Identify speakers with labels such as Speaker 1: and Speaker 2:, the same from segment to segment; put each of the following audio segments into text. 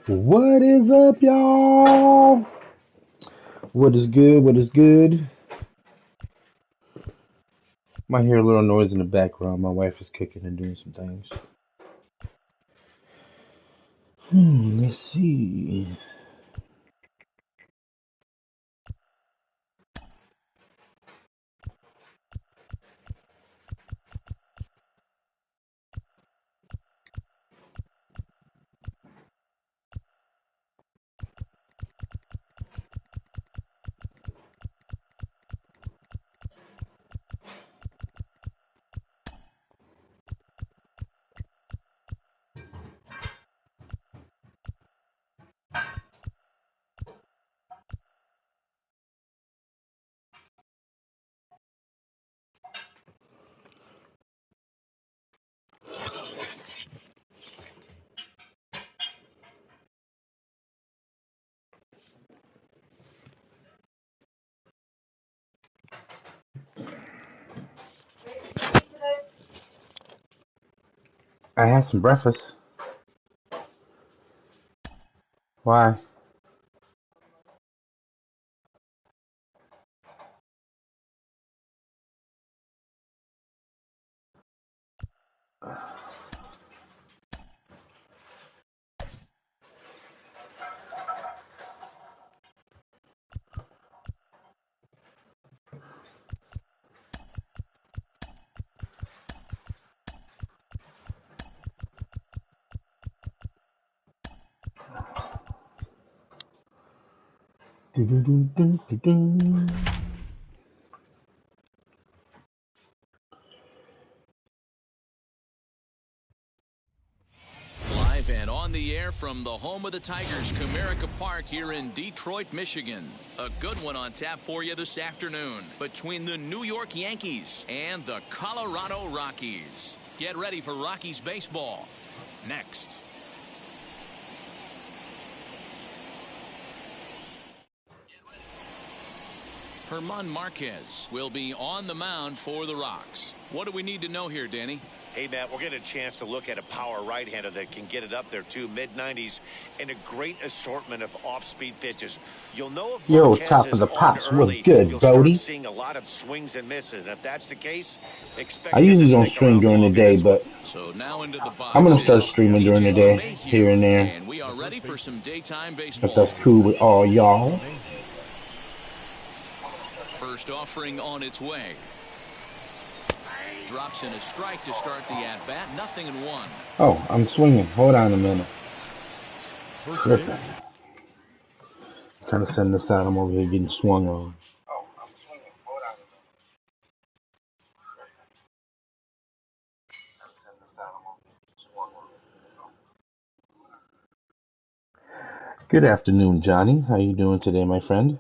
Speaker 1: What is up, y'all? What is good? What is good? Might hear a little noise in the background. My wife is cooking and doing some things. Let's see. I had some breakfast. Why?
Speaker 2: Live and on the air from the home of the Tigers, Comerica Park here in Detroit, Michigan. A good one on tap for you this afternoon between the New York Yankees and the Colorado Rockies. Get ready for Rockies baseball next. Herman Marquez will be on the mound for the Rocks. What do we need to know here, Danny?
Speaker 3: Hey, Matt, we're getting a chance to look at a power right-hander that can get it up there, too, mid-90s, and a great assortment of off-speed pitches. You'll know if Marquez
Speaker 1: Top of
Speaker 3: is
Speaker 1: the
Speaker 3: on
Speaker 1: pops.
Speaker 3: early,
Speaker 1: What's good,
Speaker 3: you'll
Speaker 1: Brody?
Speaker 3: start seeing a lot of swings and misses. And if that's the case, expect
Speaker 1: I
Speaker 3: him
Speaker 1: usually
Speaker 3: to
Speaker 1: don't
Speaker 3: stick
Speaker 1: stream
Speaker 3: around
Speaker 1: during the
Speaker 3: long in
Speaker 1: day,
Speaker 3: this one.
Speaker 1: but
Speaker 2: So now into the box
Speaker 1: I'm gonna start
Speaker 2: is
Speaker 1: streaming during the
Speaker 2: DJ
Speaker 1: day,
Speaker 2: LeMahieu,
Speaker 1: here and there.
Speaker 2: and we are ready for some daytime
Speaker 1: If
Speaker 2: baseball.
Speaker 1: that's cool with all y'all.
Speaker 2: First offering on its way. Drops in a strike to start the at-bat. 0-1.
Speaker 1: Oh, I'm swinging. Hold on a minute. Tripping. Trying to send this out. I'm over here getting swung on. Good afternoon, Johnny. How you doing today, my friend?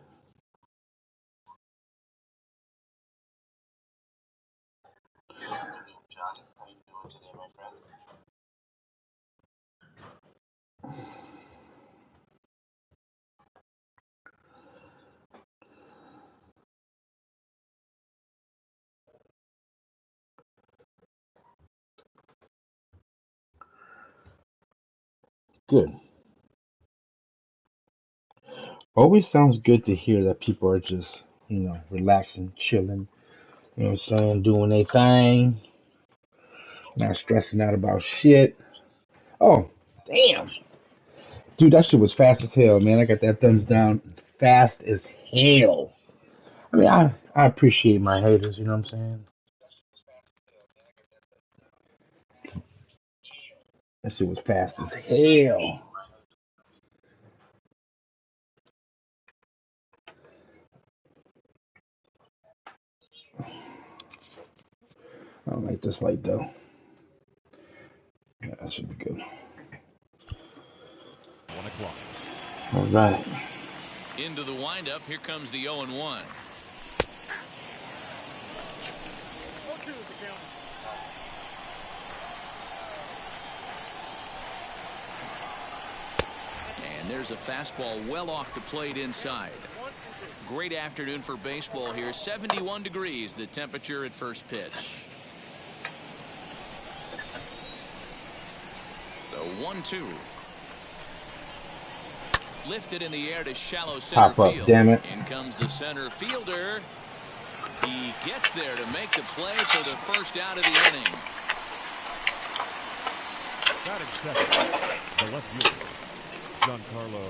Speaker 1: Good. Always sounds good to hear that people are just, relaxing, chilling, you know what I'm saying, doing their thing, not stressing out about shit. Oh, damn. Dude, that shit was fast as hell, man. I got that thumbs down fast as hell. I mean, I appreciate my haters, you know what I'm saying? That shit was fast as hell. I don't like this light, though. Yeah, that should be good.
Speaker 4: 1 o'clock.
Speaker 1: All right.
Speaker 2: Into the windup. Here comes the 0-1. And there's a fastball well off the plate inside. Great afternoon for baseball here. 71 degrees, the temperature at first pitch. The 1-2. Lifted in the air to shallow center
Speaker 1: Pop up,
Speaker 2: field.
Speaker 1: damn it.
Speaker 2: In comes the center fielder. He gets there to make the play for the first out of the inning.
Speaker 4: Batting second, the left fielder, Giancarlo.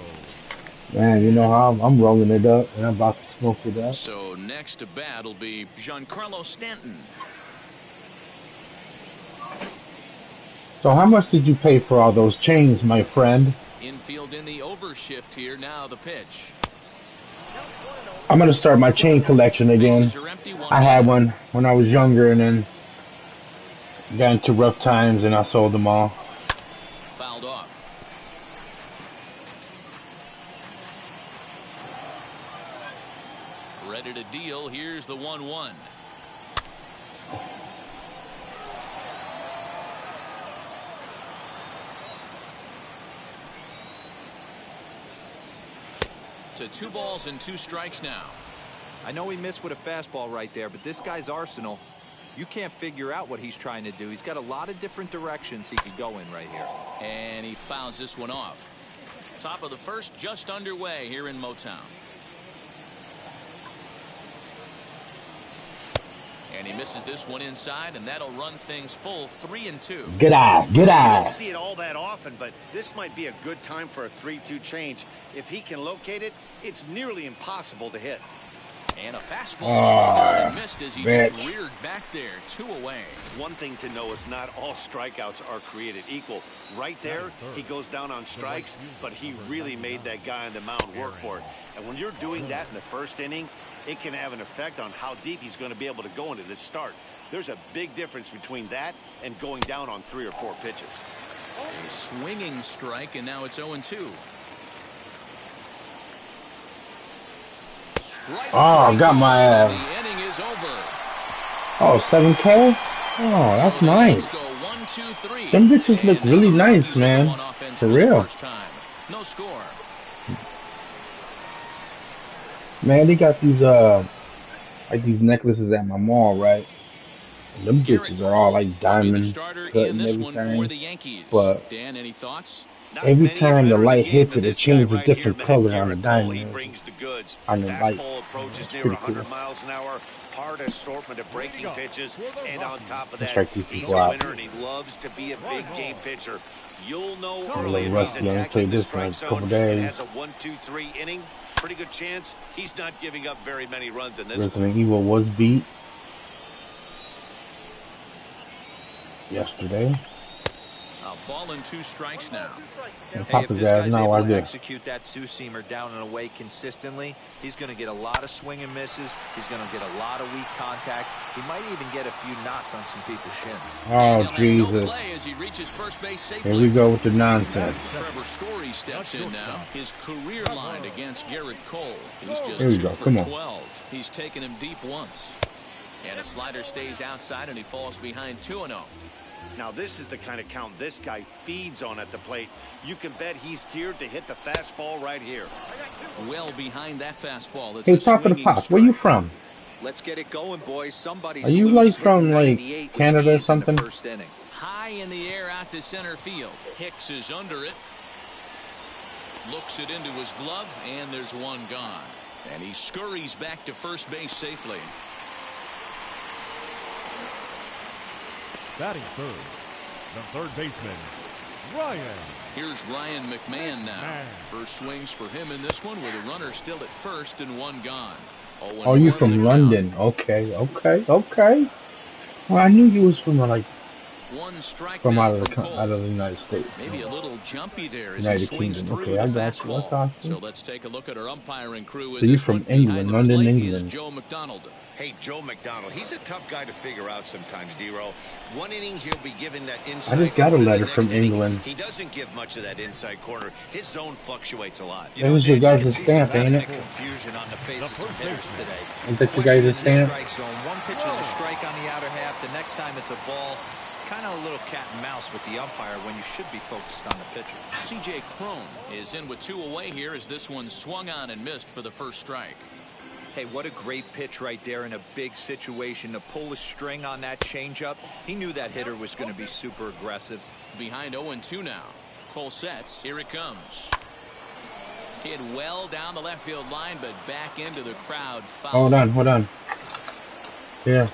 Speaker 1: Man, you know how I'm rolling it up and I'm about to smoke it up.
Speaker 2: So next to bat will be Giancarlo Stanton.
Speaker 1: So how much did you pay for all those chains, my friend?
Speaker 2: Infield in the overshift here. Now the pitch.
Speaker 1: I'm going to start my chain collection again.
Speaker 2: Bases are empty,
Speaker 1: I had one when I was younger and then got into rough times and I sold them all.
Speaker 2: Fouled off. Ready to deal. Here's the 1-1. To 2 balls and 2 strikes now.
Speaker 5: I know he missed with a fastball right there, but this guy's arsenal, you can't figure out what he's trying to do. He's got a lot of different directions he could go in right here.
Speaker 2: And he fouls this one off. Top of the first just underway here in Motown. And he misses this one inside, and that'll run things full 3-2.
Speaker 1: Good eye, good
Speaker 3: You
Speaker 1: eye.
Speaker 3: don't see it all that often, but this might be a good time for a 3-2 change. If he can locate it, it's nearly impossible to hit.
Speaker 2: And a fastball swung out and missed as he just reared back there. 2 away.
Speaker 3: One thing to know is not all strikeouts are created equal. Right there, he goes down on strikes, but he really made that guy on the mound work for it. And when you're doing that in the first inning, it can have an effect on how deep he's going to be able to go into this start. There's a big difference between that and going down on 3 or 4 pitches.
Speaker 2: A swinging strike, and now it's 0-2.
Speaker 1: Oh, got my ass.
Speaker 2: The inning is over.
Speaker 1: Oh, 7K? Oh, that's
Speaker 2: So the
Speaker 1: nice.
Speaker 2: Yankees go 1, 2, 3.
Speaker 1: Them bitches look
Speaker 2: And
Speaker 1: really
Speaker 2: now the
Speaker 1: nice,
Speaker 2: Rockies are
Speaker 1: man.
Speaker 2: on offense
Speaker 1: For
Speaker 2: the
Speaker 1: real.
Speaker 2: first time. No score.
Speaker 1: Man, they got these like these necklaces at my mall, right? And them bitches are all like
Speaker 2: Be the
Speaker 1: diamond
Speaker 2: starter
Speaker 1: cut
Speaker 2: in
Speaker 1: and
Speaker 2: this one for the
Speaker 1: everything.
Speaker 2: Yankees.
Speaker 1: But
Speaker 2: Dan, any thoughts?
Speaker 3: Not
Speaker 1: every
Speaker 3: many
Speaker 1: time the
Speaker 3: better in
Speaker 1: light
Speaker 3: game
Speaker 1: hits
Speaker 3: than
Speaker 1: it, it
Speaker 3: this guy
Speaker 1: changes a
Speaker 3: right here,
Speaker 1: different
Speaker 3: man.
Speaker 1: color on the
Speaker 3: Garrett Cole, he
Speaker 1: diamond.
Speaker 3: brings the goods.
Speaker 1: On the light.
Speaker 3: Fastball approaches near
Speaker 1: pretty
Speaker 3: 100
Speaker 1: cool.
Speaker 3: miles an hour. Hard assortment of breaking pitches, and on top of
Speaker 1: Let's
Speaker 3: that,
Speaker 1: strike these
Speaker 3: he's
Speaker 1: people
Speaker 3: a
Speaker 1: out.
Speaker 3: winner and he loves to be a big game pitcher. You'll know
Speaker 1: I'm a
Speaker 3: early
Speaker 1: little
Speaker 3: if he's
Speaker 1: rusty. I only
Speaker 3: attacking
Speaker 1: played
Speaker 3: the
Speaker 1: this in like
Speaker 3: strike
Speaker 1: a couple
Speaker 3: zone and
Speaker 1: days.
Speaker 3: has a 1-2-3 inning. Pretty good chance he's not giving up very many runs in this one.
Speaker 1: Resident Evil was beat yesterday.
Speaker 2: A ball and 2 strikes now.
Speaker 1: And
Speaker 5: Hey,
Speaker 1: pop
Speaker 5: if
Speaker 1: his
Speaker 5: this
Speaker 1: ass
Speaker 5: guy's
Speaker 1: now
Speaker 5: able
Speaker 1: I
Speaker 5: to
Speaker 1: do.
Speaker 5: execute that 2-seamer down and away consistently, he's going to get a lot of swing and misses. He's going to get a lot of weak contact. He might even get a few knots on some people's shins.
Speaker 1: Oh,
Speaker 2: He'll have no
Speaker 1: Jesus.
Speaker 2: play as he reaches first base safely.
Speaker 1: Here we go with the nonsense.
Speaker 2: Trevor Story steps in now. His career line against Garrett Cole. He's just
Speaker 1: Here we
Speaker 2: 2
Speaker 1: go.
Speaker 2: for
Speaker 1: Come on.
Speaker 2: 12. He's taken him deep once. And a slider stays outside and he falls behind 2-0.
Speaker 3: Now, this is the kind of count this guy feeds on at the plate. You can bet he's geared to hit the fastball right here.
Speaker 2: Well behind that fastball. It's
Speaker 1: Hey,
Speaker 2: a
Speaker 1: top of the
Speaker 2: swinging
Speaker 1: pop. Where you
Speaker 2: strike.
Speaker 1: from?
Speaker 5: Let's get it going, boys. Somebody's
Speaker 1: Are you
Speaker 5: loose,
Speaker 1: like
Speaker 5: hitting
Speaker 1: from like
Speaker 5: 98 with
Speaker 1: Canada or
Speaker 5: ease in the
Speaker 1: something?
Speaker 5: first inning.
Speaker 2: High in the air out to center field. Hicks is under it. Looks it into his glove, and there's one gone. And he scurries back to first base safely.
Speaker 4: Batting third, the third baseman, Ryan.
Speaker 2: Here's Ryan Mcmahon now. First swings for him in this one with a runner still at first and one gone.
Speaker 1: Oh, you from London? Okay, okay, okay. Well, I knew you was from like
Speaker 2: One strike
Speaker 1: from
Speaker 2: now
Speaker 1: out of
Speaker 2: from Cole.
Speaker 1: the United States.
Speaker 2: Maybe a little jumpy there as
Speaker 1: United
Speaker 2: he swings
Speaker 1: Kingdom.
Speaker 2: through
Speaker 1: Okay, I
Speaker 2: the
Speaker 1: got you. I
Speaker 2: fastball.
Speaker 1: got you.
Speaker 2: So let's take a look at our umpiring crew.
Speaker 1: So you're from England, London, England.
Speaker 2: Joe McDonald.
Speaker 6: Hey, Joe McDonald, he's a tough guy to figure out sometimes, D-Row. One inning, he'll be given that inside
Speaker 1: I just got a
Speaker 6: corner. The
Speaker 1: letter
Speaker 6: next
Speaker 1: from
Speaker 6: inning,
Speaker 1: England.
Speaker 6: He doesn't give much of that inside corner. His zone fluctuates a lot.
Speaker 1: That was your
Speaker 5: Dan, you
Speaker 1: guys'
Speaker 5: can see
Speaker 1: stamp,
Speaker 5: some
Speaker 1: ain't it?
Speaker 5: definite confusion on the face of some hitters today.
Speaker 1: Ain't that your guys'
Speaker 5: Question in the
Speaker 1: stamp?
Speaker 5: strike zone. One pitch is a strike on the outer half. The next time it's a ball. Kind of a little cat and mouse with the umpire when you should be focused on the pitcher.
Speaker 2: C.J. Crone is in with 2 away here as this one swung on and missed for the first strike.
Speaker 5: Hey, what a great pitch right there in a big situation to pull a string on that changeup. He knew that hitter was going to be super aggressive.
Speaker 2: Behind 0-2 now. Cole sets. Here it comes. Hit well down the left field line, but back into the crowd. Foul.
Speaker 1: Hold on. Yeah.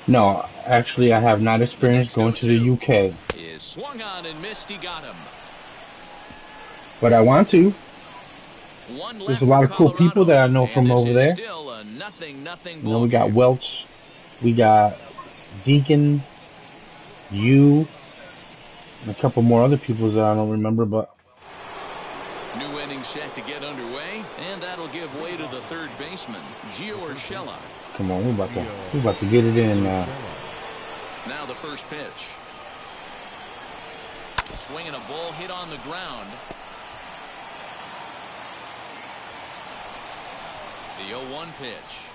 Speaker 1: No, actually, I have not experienced going to the UK.
Speaker 2: Is swung on and missed. He got him.
Speaker 1: But I want to.
Speaker 2: One
Speaker 1: There's a lot of cool people that I know from over there.
Speaker 2: Still a nothing
Speaker 1: you know, we got Welch, we got Deacon, you, and a couple more other people that I don't remember, but.
Speaker 2: New inning set to get underway, and that'll give way to the third baseman, Gio Urshela.
Speaker 1: Come on, we about to get it in now.
Speaker 2: Now the first pitch. Swinging a ball hit on the ground. The 0-1 pitch.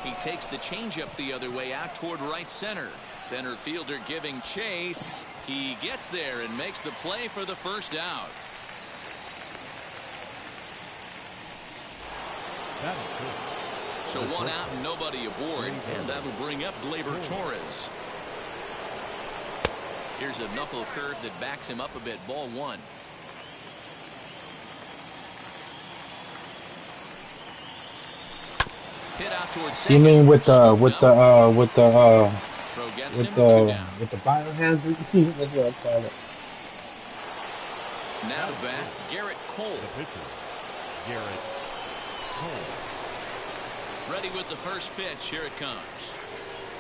Speaker 2: He takes the changeup the other way out toward right center. Center fielder giving chase. He gets there and makes the play for the first out. So one out and nobody aboard, and that'll bring up Glaber Torres. Here's a knuckle curve that backs him up a bit. Ball one. Hit out towards second.
Speaker 1: You mean with the biohazard? That's what I call it.
Speaker 2: Now to bat, Garrett Cole.
Speaker 4: The pitcher, Garrett Cole.
Speaker 2: Ready with the first pitch. Here it comes.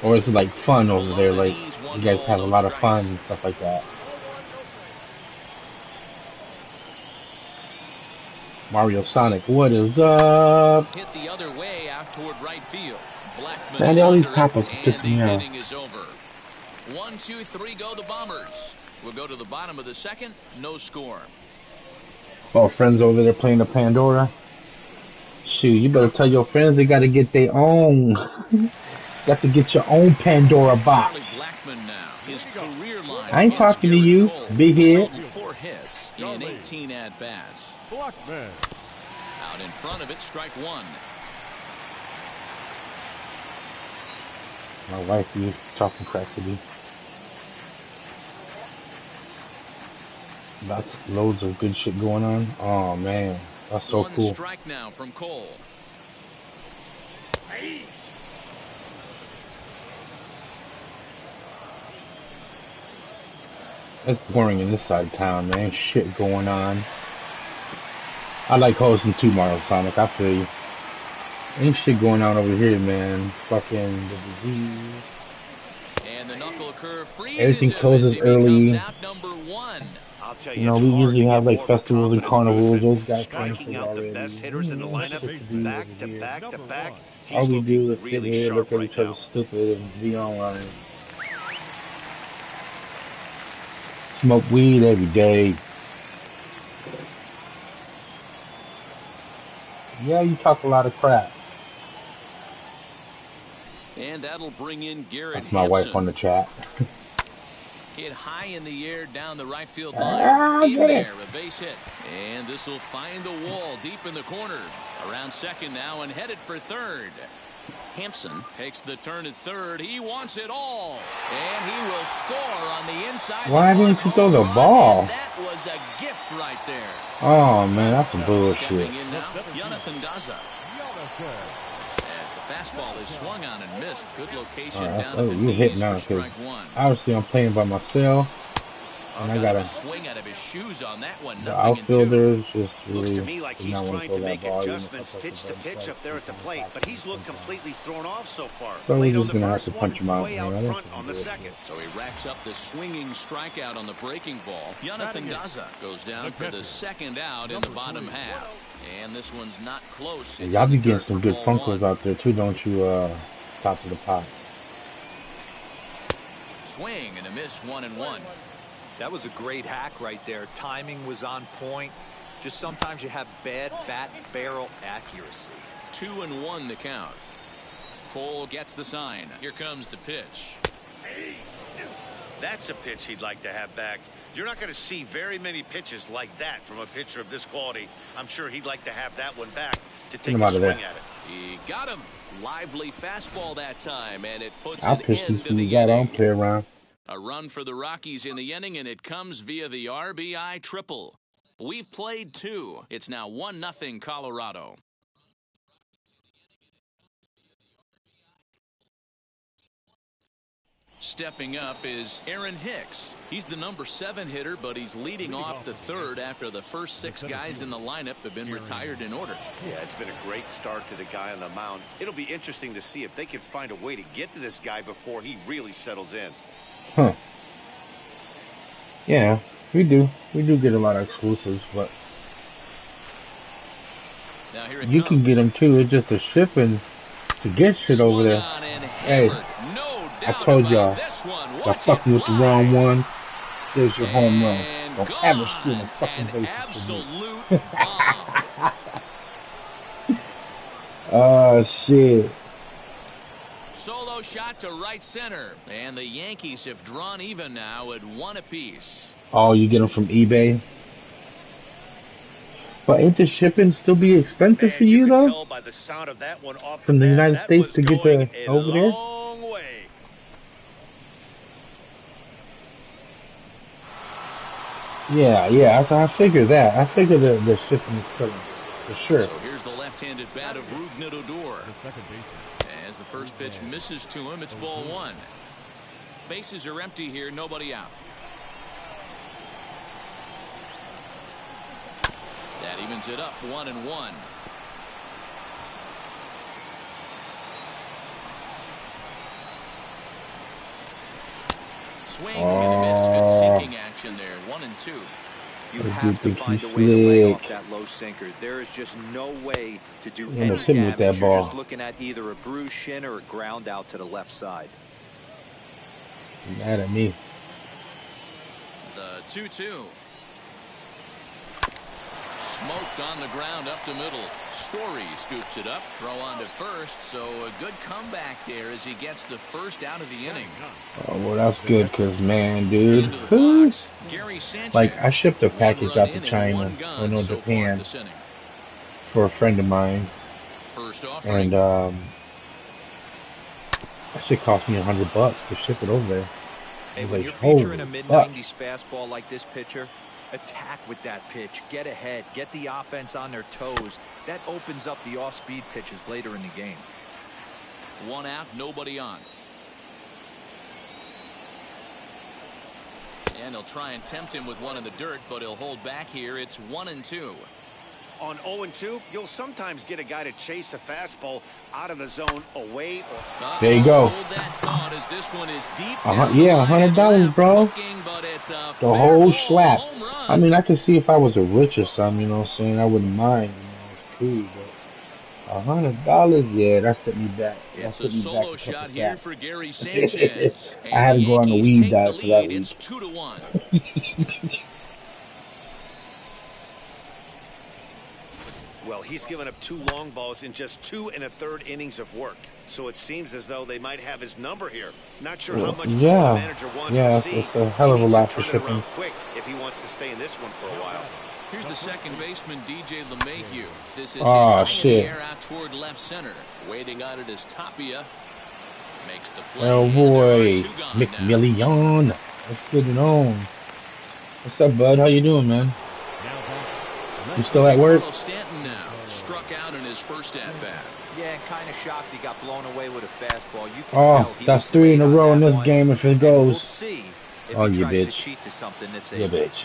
Speaker 1: Or is it like fun over there? Like you guys have a lot of fun and stuff like that. Mario Sonic, what is up?
Speaker 2: Hit the other way out toward right field. Blackman
Speaker 1: Man, all these pop-ups piss me off.
Speaker 2: inning is over. 1, 2, 3 go the Bombers. We'll go to the bottom of the second. No score.
Speaker 1: Oh, friends over there playing the Pandora. Shoot, you better tell your friends they got to get their own. Got to get your own Pandora box.
Speaker 2: Blackman now. His career line.
Speaker 1: I ain't talking to you, big head.
Speaker 2: 4 hits in 18 at bats.
Speaker 4: Blackman.
Speaker 2: Out in front of it, strike one.
Speaker 1: My wife is talking crap to me. That's loads of good shit going on. Oh man, that's so cool.
Speaker 2: One strike now from Cole.
Speaker 1: It's boring in this side of town, man. Shit going on. I like hosting too, Mario Sonic. I feel you. Ain't shit going on over here, man. Fucking the disease.
Speaker 2: And the knuckle curve freezes.
Speaker 1: Everything closes early.
Speaker 2: Out number one.
Speaker 3: I'll tell
Speaker 1: You know, we usually have like festivals and carnivals. Those guys
Speaker 3: striking out the best hitters in the lineup back to back to back.
Speaker 1: All we do is sit here, look at each other stupid, and be online. Smoke weed every day. Yeah, you talk a lot of crap.
Speaker 2: And that'll bring in Garrett
Speaker 1: That's my wife on the chat.
Speaker 2: Hit high in the air down the right field line. In there, a base hit. And this will find the wall deep in the corner. Around second now and headed for third. Hampson takes the turn at third. He wants it all. And he will score on the inside.
Speaker 1: Why didn't you throw the ball?
Speaker 2: That was a gift right there.
Speaker 1: Oh man, that's some bullshit.
Speaker 2: Stepping in now, Jonathan Daza. As the fastball is swung on and missed. Good location down at the knees for strike one.
Speaker 1: Obviously I'm playing by myself. And I got
Speaker 2: a swing out of his shoes on that one.
Speaker 1: The outfielders just really
Speaker 3: looks to me like he's trying to make adjustments pitch to pitch up there at the plate, but he's looked completely thrown off so far.
Speaker 1: So
Speaker 3: Late
Speaker 1: we're
Speaker 3: on
Speaker 1: just
Speaker 3: the
Speaker 1: gonna have
Speaker 3: first
Speaker 1: to punch him out.
Speaker 3: way out front on the second.
Speaker 2: So he racks up the swinging strikeout on the breaking ball. Jonathan Daza goes down for the second out in the bottom half. And this one's not close.
Speaker 1: Y'all be getting some good funkos out there too, don't you, top of the pot?
Speaker 2: Swing and a miss, 1-1.
Speaker 5: That was a great hack right there. Timing was on point. Just sometimes you have bad bat barrel accuracy.
Speaker 2: 2-1 the count. Cole gets the sign. Here comes the pitch.
Speaker 3: That's a pitch he'd like to have back. You're not going to see very many pitches like that from a pitcher of this quality. I'm sure he'd like to have that one back to take a swing at it.
Speaker 2: He Got him. Lively fastball that time, and it puts
Speaker 1: I'll
Speaker 2: an
Speaker 1: pitch these
Speaker 2: end to the
Speaker 1: fools out. I
Speaker 2: inning.
Speaker 1: don't play around.
Speaker 2: A run for the Rockies in the inning, and it comes via the RBI triple. We've played 2. It's now 1-0 Colorado. Stepping up is Aaron Hicks. He's the number 7 hitter, but he's leading off the 3rd after the first 6 guys in the lineup have been retired in order.
Speaker 3: Yeah, it's been a great start to the guy on the mound. It'll be interesting to see if they can find a way to get to this guy before he really settles in.
Speaker 1: Huh. Yeah, we do. We do get a lot of exclusives, but
Speaker 2: now here
Speaker 1: you can get them too. It's just the shipping to get shit over there. Hey, I told y'all, I fucking with the wrong one. There's your home run. Don't ever steal a fucking bases for me. Oh, shit.
Speaker 2: Solo shot to right center, and the Yankees have drawn even now at 1 apiece.
Speaker 1: Oh, you get them from eBay? But ain't the shipping still be expensive for you, though?
Speaker 3: Tell by the sound of that one off
Speaker 1: From the
Speaker 3: bat,
Speaker 1: United
Speaker 3: that
Speaker 1: States
Speaker 3: was
Speaker 1: to get
Speaker 3: going
Speaker 1: the
Speaker 3: a
Speaker 1: over there?
Speaker 3: long way.
Speaker 1: Yeah, I figure that. I figure the shipping is coming, for sure.
Speaker 2: So here's the left-handed bat of Rougned Odor.
Speaker 4: The second baseman.
Speaker 2: As the first pitch misses to him, it's ball 1. Bases are empty here, nobody out. That evens it up, 1-1. Swing and a miss. Good sinking action there. 1-2.
Speaker 5: You have to find a way to lay off that low sinker. There is just no way to do any damage.
Speaker 1: That ball.
Speaker 5: You're just looking at either a bruised shin or a ground out to the left side.
Speaker 1: You're mad at me.
Speaker 2: The 2-2. Smoked on the ground up the middle. Story scoops it up. Throw on to first. So a good comeback there as he gets the first out of the inning.
Speaker 1: Oh, well, that's good because, man, dude. Like, I shipped a package out to China, or no, Japan, for a friend of mine. And, that shit cost me $100 to ship it over there.
Speaker 5: Hey, when you're featuring a mid-90s fastball like this pitcher, attack with that pitch. Get ahead. Get the offense on their toes. That opens up the off-speed pitches later in the game.
Speaker 2: 1 out, nobody on. And he'll try and tempt him with one in the dirt, but he'll hold back here. It's 1-2.
Speaker 3: On 0-2, you'll sometimes get a guy to chase a fastball out of the zone away.
Speaker 1: There you go. Yeah, $100, bro. The whole slap. I mean, I could see if I was a rich or something, you know what I'm saying? I wouldn't mind. You know, it's cool, but $100, yeah, that set me back.
Speaker 2: It's a solo shot here for Gary Sanchez.
Speaker 1: I had to go on the weed diet for that week.
Speaker 2: It's 2-1.
Speaker 3: Well, he's given up 2 long balls in just 2 1/3 innings of work. So it seems as though they might have his number here. Not sure how much more the manager wants to see.
Speaker 1: It's a hell of a lot for shipping.
Speaker 3: Quick if he wants to stay in this one for a while.
Speaker 2: Here's the second baseman, DJ LeMahieu. This is
Speaker 1: shit.
Speaker 2: Air out toward left center. Waiting on it is Tapia. Makes the play.
Speaker 1: Oh boy, McMillian. What's good to know? What's up, bud? How you doing, man? You still at work?
Speaker 2: Stanton now struck out in his first at bat.
Speaker 5: Yeah, kind of shocked he got blown away with a fastball. You can tell he
Speaker 1: that's 3 in a row in this game if it goes.
Speaker 5: We'll see if he tries to cheat to something this
Speaker 1: inning. You bitch.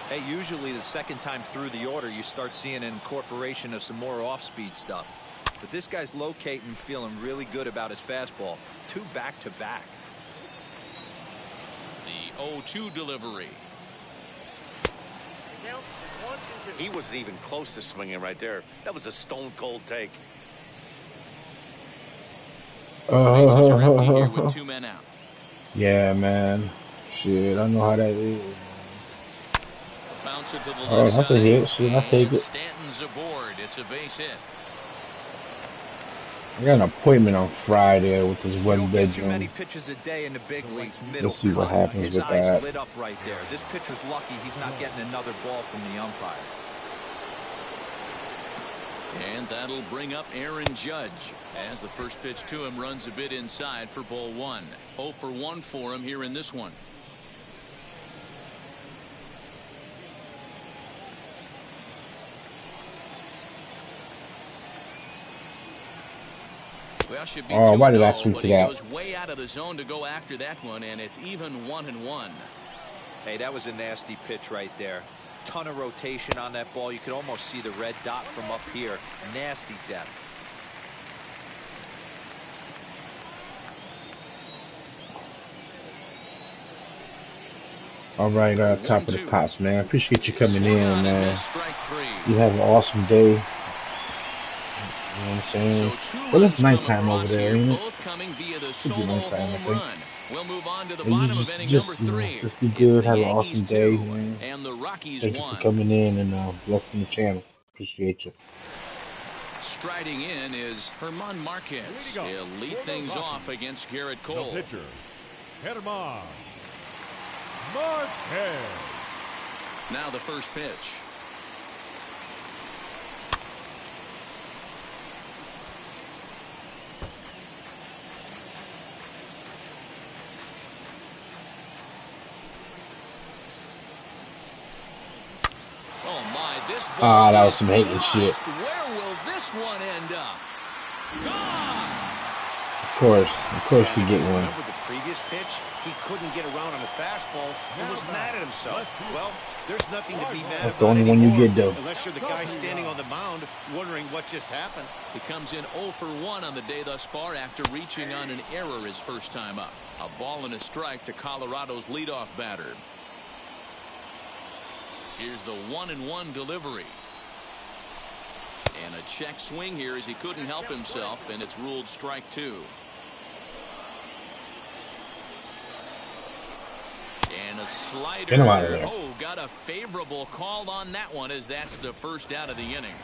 Speaker 5: Hey, usually the second time through the order, you start seeing an incorporation of some more off-speed stuff. But this guy's locating, feeling really good about his fastball. 2 back-to-back.
Speaker 2: The 0-2 delivery.
Speaker 3: He wasn't even close to swinging right there. That was a stone-cold take.
Speaker 2: Bases are empty here with 2 men out.
Speaker 1: Yeah, man. Shit, I know how that is.
Speaker 2: Bouncer to the left
Speaker 1: that's a hit. Shit, I'll take it.
Speaker 2: Stanton's aboard. It's a base hit.
Speaker 1: I got an appointment on Friday with this one bedroom.
Speaker 5: Too many pitches a day in the big leagues. Middle
Speaker 1: Let's see what happens
Speaker 5: His
Speaker 1: with
Speaker 5: eyes
Speaker 1: that.
Speaker 5: lit up right there. This pitcher's lucky he's not getting another ball from the umpire.
Speaker 2: And that'll bring up Aaron Judge as the first pitch to him runs a bit inside for ball one. 0 for 1 for him here in this one. Well, should be
Speaker 1: why did I
Speaker 2: 2-0,
Speaker 1: swing
Speaker 2: but
Speaker 1: to
Speaker 2: he
Speaker 1: that?
Speaker 2: goes way out of the zone to go after that one, and it's even 1-1.
Speaker 5: Hey, that was a nasty pitch right there. Ton of rotation on that ball. You could almost see the red dot from up here. Nasty depth.
Speaker 1: All right, top of the pops, man. I appreciate you coming in, man. You have an awesome day. You know what I'm saying? Well, it's nighttime over there, ain't it? Should be nighttime, I think.
Speaker 2: We'll move on to the bottom of inning number 3.
Speaker 1: Just be good. Have an awesome day,
Speaker 2: 2,
Speaker 1: man.
Speaker 2: and the Rockies
Speaker 1: Thank you
Speaker 2: 1.
Speaker 1: for coming in and blessing the channel. Appreciate you.
Speaker 2: Striding in is Herman Marquez. He'll lead things off against Garrett Cole.
Speaker 4: The pitcher, Herman Marquez.
Speaker 2: Now the first pitch. Oh my, this ball
Speaker 1: that was some hating shit.
Speaker 2: Where will this one end up? Gone!
Speaker 1: Of course you get one.
Speaker 3: Remember the previous pitch? He couldn't get around on a fastball and was mad at himself. Well, there's nothing to be mad
Speaker 1: That's
Speaker 3: about
Speaker 1: the only one you get, though.
Speaker 3: unless you're the guy standing on the mound wondering what just happened.
Speaker 2: He comes in 0 for 1 on the day thus far after reaching on an error his first time up. A ball and a strike to Colorado's leadoff batter. Here's the 1-1 delivery. And a check swing here as he couldn't help himself, and it's ruled strike 2. And a slider.
Speaker 1: Get him out of there.
Speaker 2: Oh, got a favorable call on that one as that's the first out of the inning.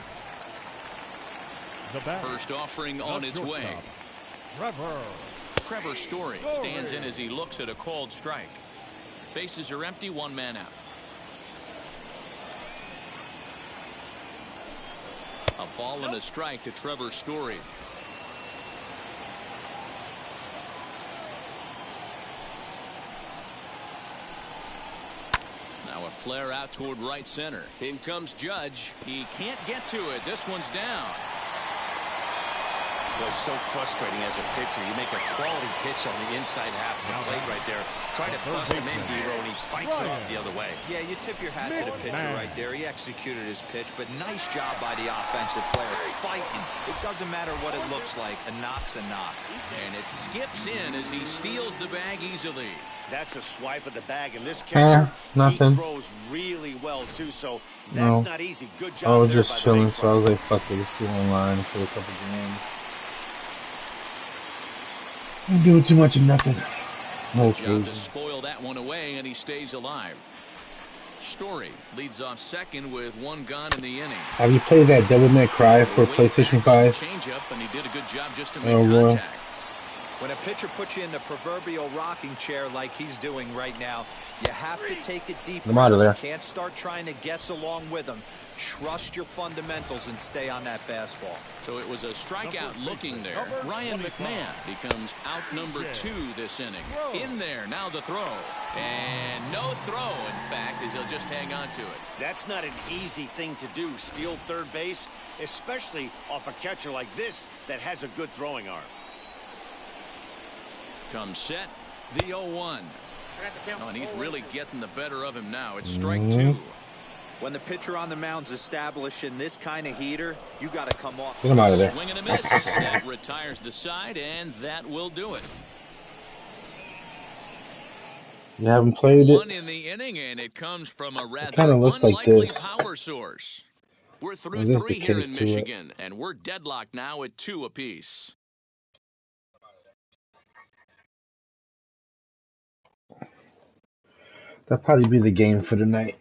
Speaker 2: First offering on its way. Trevor Story stands in as he looks at a called strike. Bases are empty, 1 man out. A ball and a strike to Trevor Story. Now a flare out toward right center. In comes Judge. He can't get to it. This one's down.
Speaker 3: Boy, so frustrating as a pitcher. You make a quality pitch on the inside half of the plate right there. Try to bust him in, D-Row, and he fights it off the other way.
Speaker 5: Yeah, you tip your hat to the pitcher right there. He executed his pitch, but nice job by the offensive player. Fighting. It doesn't matter what it looks like. A knock's a knock.
Speaker 2: And it skips in as he steals the bag easily.
Speaker 3: That's a swipe of the bag, and this catcher,
Speaker 1: nothing.
Speaker 3: he throws really well, too, so that's not easy. Good job.
Speaker 1: I was
Speaker 3: there
Speaker 1: just
Speaker 3: by the
Speaker 1: chilling,
Speaker 3: baseline.
Speaker 1: so I was like, fuck it, let's go online for a couple games. I'm doing too much of nothing. No
Speaker 2: Job to spoil that one away, and he stays alive. Story leads off second with 1 gone in the inning.
Speaker 1: Have you played that Devil May Cry for PlayStation 5?
Speaker 2: Change up, and he did a good job just to make contact.
Speaker 5: When a pitcher puts you in the proverbial rocking chair like he's doing right now, you have to take a deep breath. You can't start trying to guess along with him. Trust your fundamentals and stay on that fastball.
Speaker 2: So it was a strikeout looking there. Ryan McMahon becomes out number 2 this inning. In there, now the throw. And no throw, in fact, as he'll just hang on to it.
Speaker 3: That's not an easy thing to do, steal third base, especially off a catcher like this that has a good throwing arm.
Speaker 2: Comes set, the 0-1. Oh, and he's really getting the better of him now. It's strike 2.
Speaker 5: When the pitcher on the mound's establishing this kind of heater, you got to come off.
Speaker 1: Get him out of there.
Speaker 2: Swing and a miss. That retires the side, and that will do it.
Speaker 1: You haven't played it?
Speaker 2: 1 in the inning, and it comes from a rather unlikely power source. We're through 3 here in Michigan, and we're deadlocked now at 2 apiece.
Speaker 1: That'll probably be the game for tonight.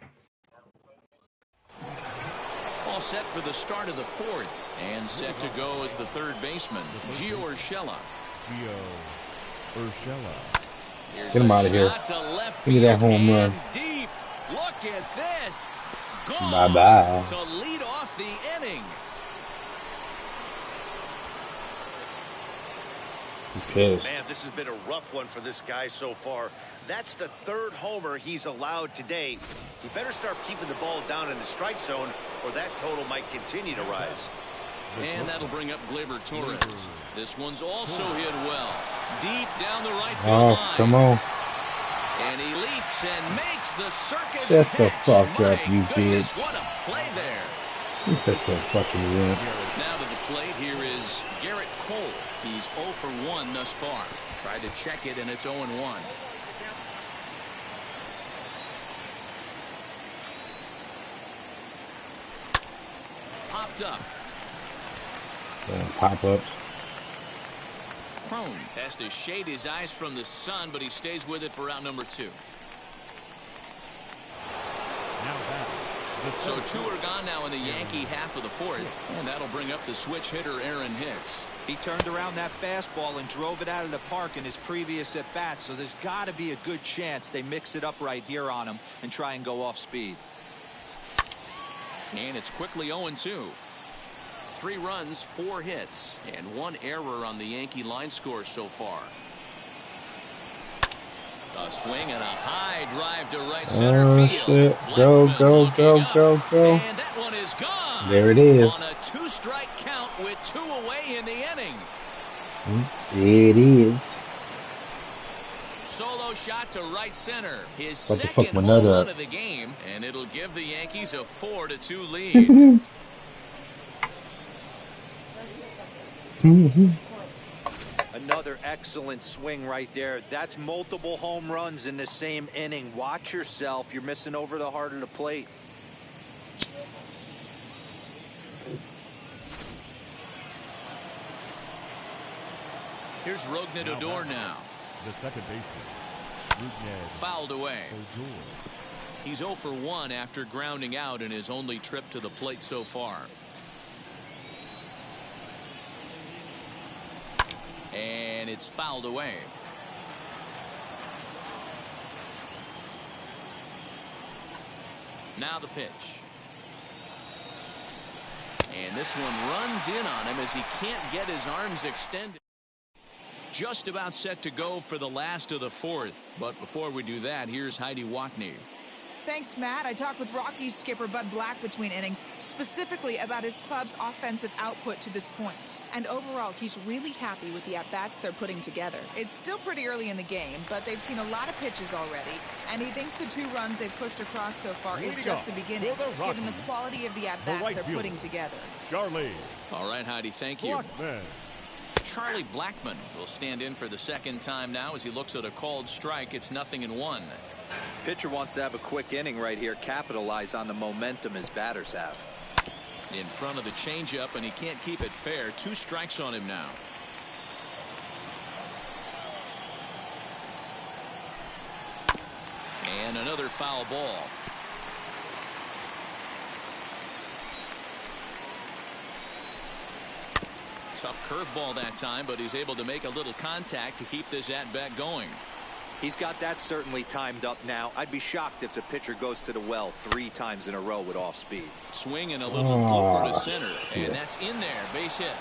Speaker 2: All set for the start of the 4th, and set to go as the third baseman, Gio Urshela.
Speaker 1: Get him out of here. Look at that home run.
Speaker 2: Deep. Look at this. Gone
Speaker 1: Bye-bye.
Speaker 2: to lead off the inning.
Speaker 1: He's pissed.
Speaker 3: Man, this has been a rough one for this guy so far. That's the third homer he's allowed today. He better start keeping the ball down in the strike zone, or that total might continue to rise.
Speaker 2: And that'll bring up Glaber Torres. This one's also hit well. Deep down the right field line.
Speaker 1: Oh, come on.
Speaker 2: And he leaps and makes the circus
Speaker 1: Shut the
Speaker 2: catch.
Speaker 1: fuck
Speaker 2: My
Speaker 1: up, you
Speaker 2: goodness,
Speaker 1: bitch.
Speaker 2: what a play there.
Speaker 1: He's such a fucking wimp.
Speaker 2: Now to the plate, here is Garrett Cole. He's 0 for 1 thus far. Tried to check it, and it's 0-1. Popped up.
Speaker 1: Pop-ups.
Speaker 2: Crone has to shade his eyes from the sun, but he stays with it for out number 2. So 2 are gone now in the Yankee half of the 4th, and that'll bring up the switch hitter Aaron Hicks.
Speaker 5: He turned around that fastball and drove it out of the park in his previous at-bat, so there's got to be a good chance they mix it up right here on him and try and go off speed.
Speaker 2: And it's quickly 0-2. 3 runs, 4 hits, and 1 error on the Yankee line score so far. A swing and a high drive to right center field.
Speaker 1: Shit. Go, go, go, go, go.
Speaker 2: And that one is gone.
Speaker 1: There it is.
Speaker 2: On a 2-strike count with 2 away in the inning.
Speaker 1: It is.
Speaker 2: Solo shot to right center. His
Speaker 1: What the
Speaker 2: second
Speaker 1: fuck, my
Speaker 2: home
Speaker 1: nut
Speaker 2: run
Speaker 1: up?
Speaker 2: of the game, and it'll give the Yankees a 4-2 lead.
Speaker 5: Another excellent swing right there. That's multiple home runs in the same inning. Watch yourself. You're missing over the heart of the plate.
Speaker 2: Here's Rougned Odor now.
Speaker 4: The second baseman,
Speaker 2: Fouled away. He's 0 for 1 after grounding out in his only trip to the plate so far. And it's fouled away. Now the pitch. And this one runs in on him as he can't get his arms extended. Just about set to go for the last of the 4th. But before we do that, here's Heidi Wackney.
Speaker 7: Thanks, Matt. I talked with Rockies skipper Bud Black between innings, specifically about his club's offensive output to this point. And overall, he's really happy with the at-bats they're putting together. It's still pretty early in the game, but they've seen a lot of pitches already, and he thinks the 2 runs they've pushed across so far is just the beginning, given the quality of the at-bats they're putting together.
Speaker 4: Charlie.
Speaker 2: All right, Heidi, thank you.
Speaker 4: Blackman.
Speaker 2: Charlie Blackmon will stand in for the second time now as he looks at a called strike. It's 0-1.
Speaker 5: Pitcher wants to have a quick inning right here, capitalize on the momentum his batters have.
Speaker 2: In front of the changeup, and he can't keep it fair. 2 strikes on him now. And another foul ball. Tough curveball that time, but he's able to make a little contact to keep this at-bat going.
Speaker 5: He's got that certainly timed up now. I'd be shocked if the pitcher goes to the well 3 times in a row with off speed.
Speaker 2: Swing and a little blooper to center, and that's in there. Base hit.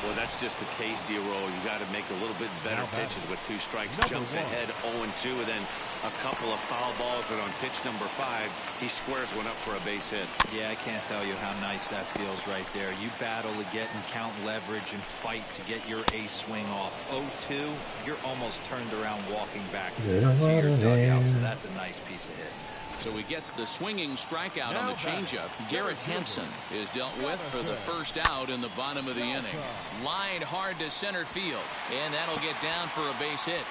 Speaker 3: Well, that's just the case, D-Roll. You got to make a little bit better pitches with 2 strikes. Jumps ahead 0-2, and then a couple of foul balls, and on pitch number 5, he squares one up for a base hit.
Speaker 5: Yeah, I can't tell you how nice that feels right there. You battle to get and count leverage and fight to get your ace swing off. 0-2, you're almost turned around walking back to your dugout, so that's a nice piece of hit.
Speaker 2: So he gets the swinging strikeout on the changeup. Garrett Hampson is dealt with for the first out in the bottom of the inning. Lined hard to center field, and that'll get down for a base hit.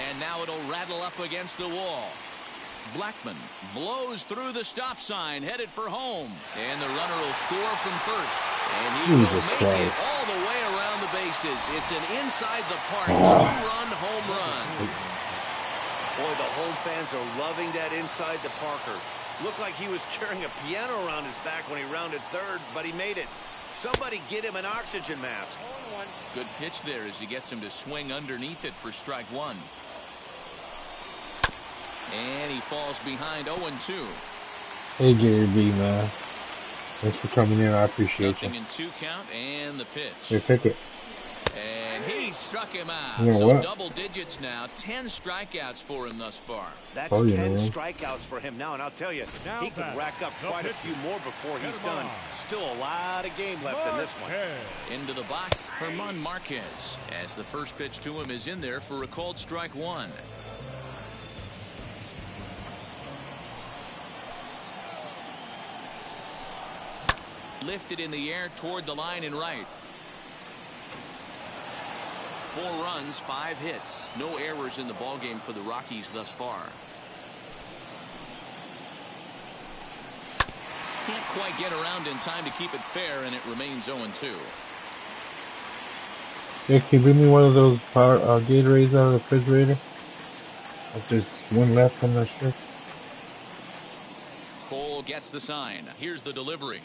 Speaker 2: And now it'll rattle up against the wall. Blackmon blows through the stop sign, headed for home. And the runner will score from first. And he will make it all the way around the bases. It's an inside the park 2-run home run.
Speaker 3: Boy, the home fans are loving that inside the Parker. Looked like he was carrying a piano around his back when he rounded third, but he made it. Somebody get him an oxygen mask.
Speaker 2: Good pitch there as he gets him to swing underneath it for strike 1. And he falls behind 0-2.
Speaker 1: Hey, Gary B, man. Thanks for coming in. I appreciate you.
Speaker 2: Nothing in 2 count and the pitch.
Speaker 1: Here, pick it.
Speaker 2: And he struck him out.
Speaker 1: You know
Speaker 2: so
Speaker 1: what?
Speaker 2: double digits now. 10 strikeouts for him thus far.
Speaker 3: That's 10 strikeouts for him now, and I'll tell you, he could rack up quite a few more before he's done. Still a lot of game left in this one.
Speaker 2: Into the box, Herman Marquez, as the first pitch to him is in there for a called strike 1. Lifted in the air toward the line and right. 4 runs, 5 hits. No errors in the ballgame for the Rockies thus far. Can't quite get around in time to keep it fair, and it remains 0-2.
Speaker 1: Yeah, can you bring me one of those Gatorades out of the refrigerator? If there's one left, I'm not sure.
Speaker 2: Cole gets the sign. Here's the delivery.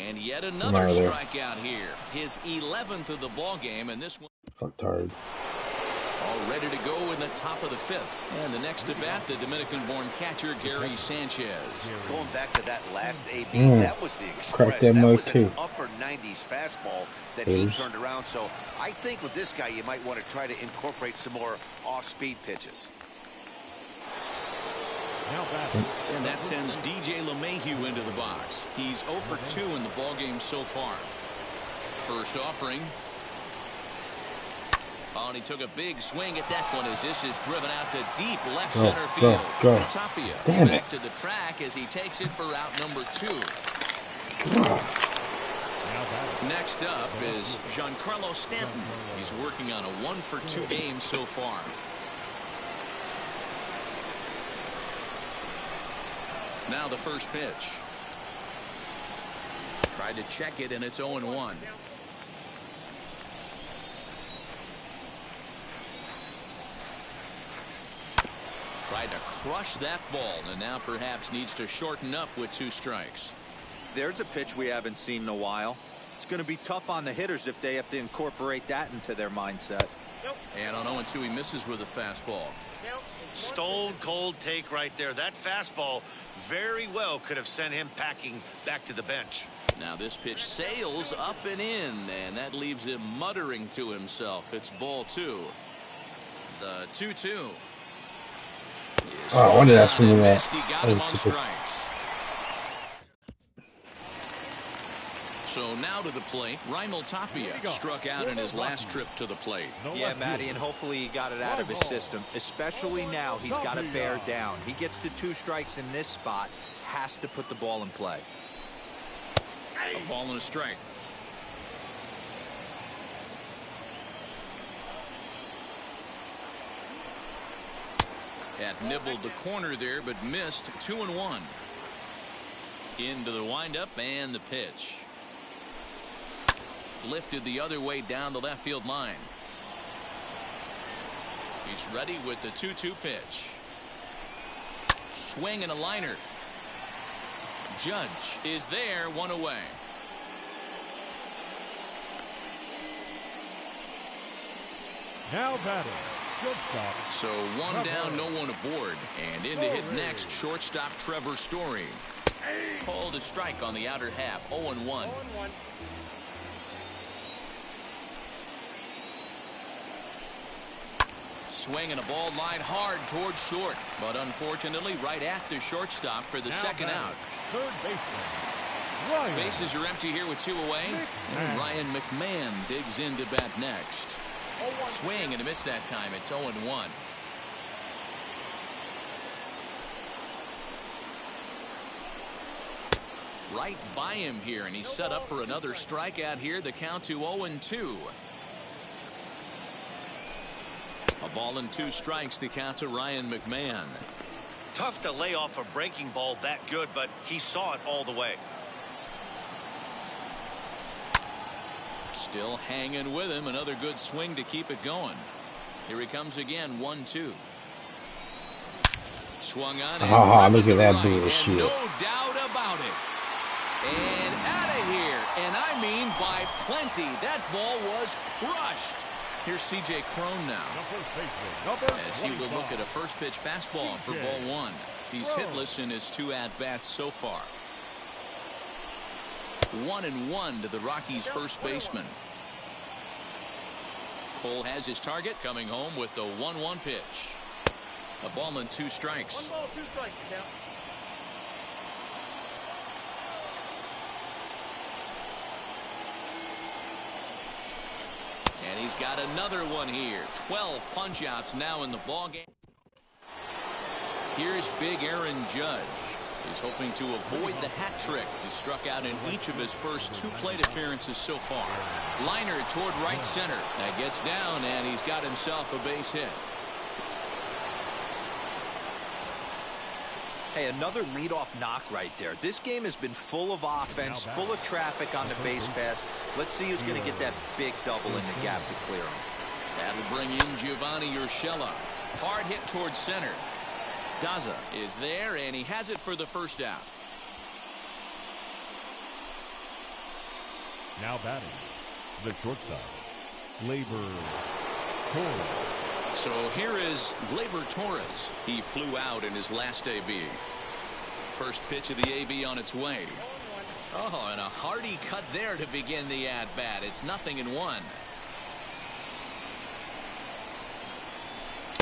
Speaker 2: And yet another strikeout here. His 11th of the ball game, and this one
Speaker 1: Fucktard.
Speaker 2: all ready to go in the top of the 5th. And the next at bat, the Dominican-born catcher Gary Sanchez.
Speaker 3: Going back to that last AB, that was the express.
Speaker 1: That
Speaker 3: was
Speaker 1: too.
Speaker 3: an upper 90s fastball that he turned around. So I think with this guy, you might want to try to incorporate some more off-speed pitches.
Speaker 2: And that sends DJ LeMahieu into the box. He's 0 for 2 in the ballgame so far. First offering. Oh, and he took a big swing at that one as this is driven out to deep left center field. Tapia back to the track as he takes it for out number 2. Next up is Giancarlo Stanton. He's working on a 1 for 2 game so far. Now the first pitch. Tried to check it, and it's 0-1. Tried to crush that ball, and now perhaps needs to shorten up with 2 strikes.
Speaker 5: There's a pitch we haven't seen in a while. It's going to be tough on the hitters if they have to incorporate that into their mindset.
Speaker 2: And on 0-2, he misses with a fastball.
Speaker 3: Stone cold take right there. That fastball very well could have sent him packing back to the bench.
Speaker 2: Now this pitch sails up and in, and that leaves him muttering to himself. It's ball 2. The 2-2.
Speaker 1: I wonder that's from that.
Speaker 2: He got him on strikes. So now to the plate, Raimel Tapia struck out in his last trip to the plate.
Speaker 5: Yeah, Matty, and hopefully he got it out of his system. Especially now, he's got to bear down. He gets the 2 strikes in this spot, has to put the ball in play.
Speaker 2: A ball and a strike. Had nibbled the corner there, but missed. 2-1. Into the windup and the pitch. Lifted the other way down the left field line. He's ready with the 2-2 pitch. Swing and a liner. Judge is there, 1 away.
Speaker 4: Now batting, shortstop.
Speaker 2: So 1 down, no one aboard. And in to hit next, shortstop Trevor Story. Called a strike on the outer half, 0-1. Swing and a ball line hard towards short, but unfortunately right at the shortstop for the second out.
Speaker 4: Third baseman, Ryan.
Speaker 2: Bases are empty here with 2 away. And Ryan McMahon digs in to bat next. Swing and a miss that time. It's 0-1. Right by him here, and he's set up for another strikeout here. The count to 0-2. A ball and 2 strikes. The count to Ryan McMahon.
Speaker 3: Tough to lay off a breaking ball that good, but he saw it all the way.
Speaker 2: Still hanging with him. Another good swing to keep it going. Here he comes again. 1-2. Swung on.
Speaker 1: Look at that
Speaker 2: right,
Speaker 1: bullshit.
Speaker 2: No doubt about it. And out of here. And I mean by plenty. That ball was crushed. Here's C.J. Crone now. As he will look at a first pitch fastball for ball 1. He's hitless in his 2 at-bats so far. 1-1 to the Rockies' first baseman. Cole has his target, coming home with the 1-1 pitch. A ball and 2 strikes.
Speaker 4: 1 ball, 2 strikes, count.
Speaker 2: And he's got another one here. 12 punch-outs now in the ballgame. Here's big Aaron Judge. He's hoping to avoid the hat trick. He struck out in each of his first 2 plate appearances so far. Liner toward right center. That gets down, and he's got himself a base hit.
Speaker 5: Hey, another leadoff knock right there. This game has been full of offense, full of traffic on the base pass. Let's see who's going to get that big double in the gap to clear him.
Speaker 2: That'll bring in Giovanni Urshela. Hard hit towards center. Daza is there, and he has it for the first out.
Speaker 4: Now batting, the shortstop, Glaber Torres.
Speaker 2: So here is Glaber Torres. He flew out in his last AB. First pitch of the AB on its way. Oh, and a hearty cut there to begin the at-bat. It's 0-1.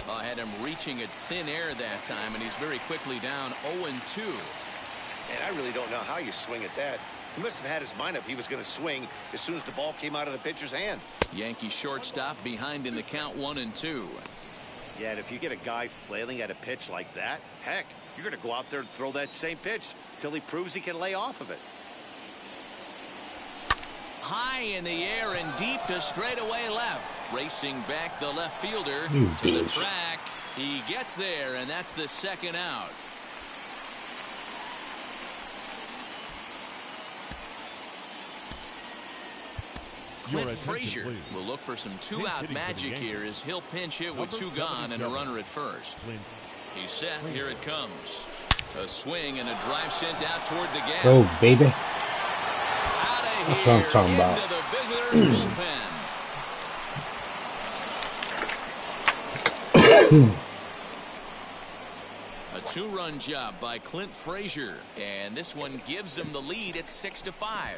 Speaker 2: I had him reaching at thin air that time, and he's very quickly down 0-2.
Speaker 3: And I really don't know how you swing at that. He must have had his mind up he was going to swing as soon as the ball came out of the pitcher's hand.
Speaker 2: Yankee shortstop behind in the count 1-2.
Speaker 3: Yeah, and if you get a guy flailing at a pitch like that, heck, you're going to go out there and throw that same pitch till he proves he can lay off of it.
Speaker 2: High in the air and deep to straightaway left. Racing back the left fielder to the track. He gets there, and that's the second out. Clint Frazier will look for some 2-out magic here as he'll pinch hit with 2 gone and a runner at first. He's set. Here it comes. A swing and a drive sent out toward the gap.
Speaker 1: Go, baby.
Speaker 2: Out of
Speaker 1: That's
Speaker 2: here
Speaker 1: what I'm talking
Speaker 2: into
Speaker 1: about.
Speaker 2: the visitors' bullpen. A 2-run job by Clint Frazier, and this one gives him the lead at 6-5.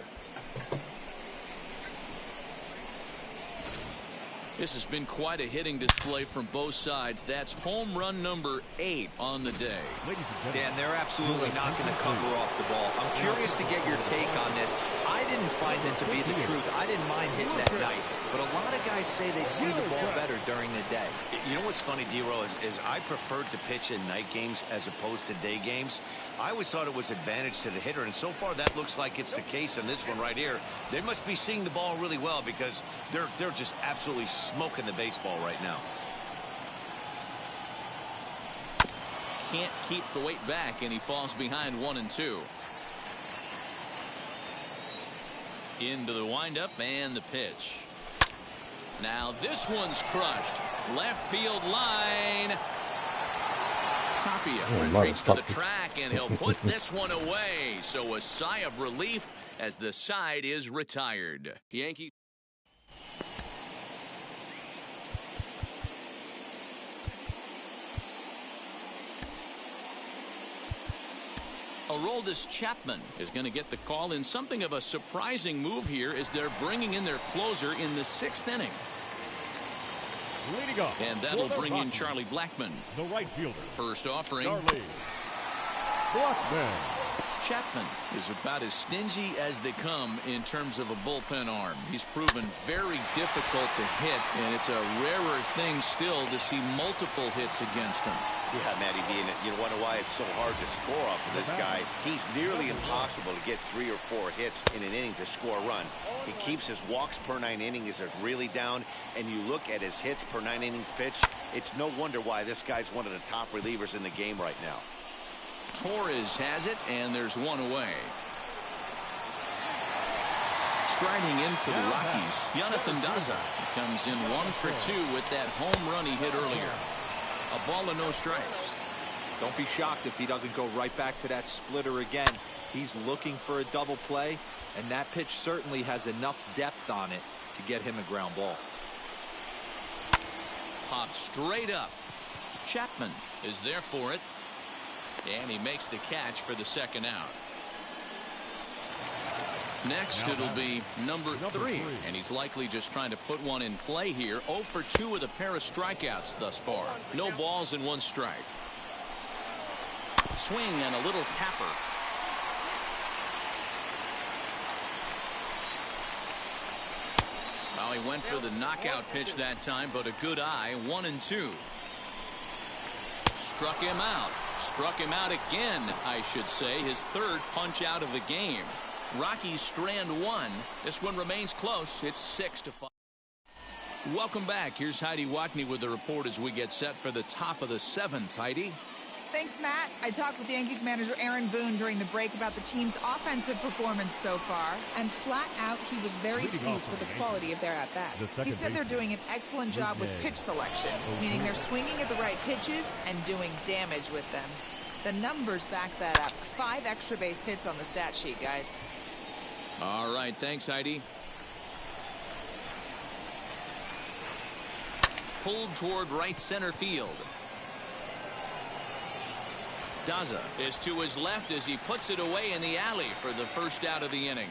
Speaker 2: This has been quite a hitting display from both sides. That's home run number 8 on the day.
Speaker 5: Dan, they're absolutely not going to cover off the ball. I'm curious to get your take on this. I didn't find it to be the truth. I didn't mind hitting at night, but a lot of guys say they see the ball better during the day.
Speaker 3: You know what's funny, D-Row, is I preferred to pitch in night games as opposed to day games. I always thought it was advantage to the hitter, and so far that looks like it's the case in this one right here. They must be seeing the ball really well because they're just absolutely smoking the baseball right now.
Speaker 2: Can't keep the weight back, and he falls behind 1-2. Into the windup and the pitch. Now this one's crushed. Left field line. Tapia retreats to the track, and he'll put this one away. So a sigh of relief as the side is retired. Yankees. Aroldis Chapman is going to get the call in something of a surprising move here as they're bringing in their closer in the 6th inning.
Speaker 4: Leading off,
Speaker 2: and that'll bring in Charlie Blackmon.
Speaker 4: the right fielder.
Speaker 2: First offering.
Speaker 4: Charlie Blackmon.
Speaker 2: Chapman is about as stingy as they come in terms of a bullpen arm. He's proven very difficult to hit, and it's a rarer thing still to see multiple hits against him.
Speaker 3: Yeah, Matty B, and you wonder why it's so hard to score off of this guy. He's nearly impossible to get 3 or 4 hits in an inning to score a run. He keeps his walks per 9 innings are really down, and you look at his hits per 9 innings pitch, it's no wonder why this guy's one of the top relievers in the game right now.
Speaker 2: Torres has it, and there's one away. Striding in for the Rockies, Jonathan Daza. He comes in 1 for 2 with that home run he hit earlier. A ball and no strikes.
Speaker 5: Don't be shocked if he doesn't go right back to that splitter again. He's looking for a double play, and that pitch certainly has enough depth on it to get him a ground ball.
Speaker 2: Popped straight up. Chapman is there for it, and he makes the catch for the second out. Next, it'll be number 3, and he's likely just trying to put one in play here. 0 for 2 with a pair of strikeouts thus far. No balls and 1 strike. Swing and a little tapper. Well, he went for the knockout pitch that time, but a good eye. 1-2. Struck him out. Struck him out again, I should say. His 3rd punch out of the game. Rockies strand 1. This one remains close. It's 6-5. Welcome back. Here's Heidi Watney with the report as we get set for the top of the 7th. Heidi.
Speaker 7: Thanks, Matt. I talked with Yankees manager Aaron Boone during the break about the team's offensive performance so far, and flat out, he was very pleased with the quality of their at-bats. He said they're doing an excellent job with pitch selection, meaning they're swinging at the right pitches and doing damage with them. The numbers back that up. 5 extra base hits on the stat sheet, guys.
Speaker 2: All right, thanks, Heidi. Pulled toward right center field. Daza is to his left as he puts it away in the alley for the first out of the inning.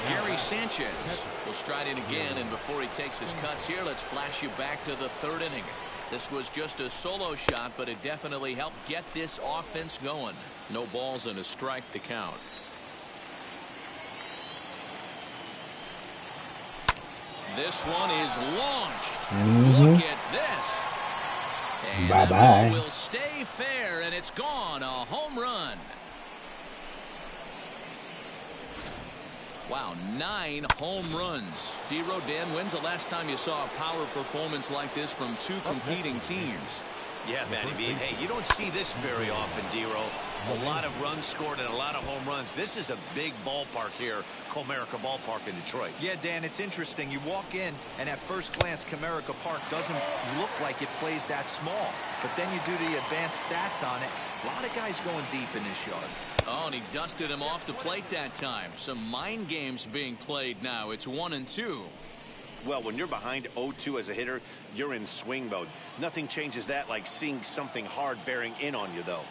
Speaker 2: Gary Sanchez will stride in again, and before he takes his cuts here, let's flash you back to the 3rd inning. This was just a solo shot, but it definitely helped get this offense going. No balls and a strike to count. This one is launched. Look at this. And
Speaker 1: bye-bye.
Speaker 2: Will stay fair, and it's gone. A home run. Wow, 9 home runs. D-Rodan, when's the last time you saw a power performance like this from 2 competing teams?
Speaker 3: Yeah, Matty B. Hey, you don't see this very often, D-Ro. A lot of runs scored and a lot of home runs. This is a big ballpark here, Comerica Ballpark in Detroit.
Speaker 5: Yeah, Dan, it's interesting. You walk in, and at first glance, Comerica Park doesn't look like it plays that small. But then you do the advanced stats on it. A lot of guys going deep in this yard.
Speaker 2: Oh, and he dusted him off the plate that time. Some mind games being played now. It's 1-2.
Speaker 3: Well, when you're behind 0-2 as a hitter, you're in swing mode. Nothing changes that like seeing something hard bearing in on you, though.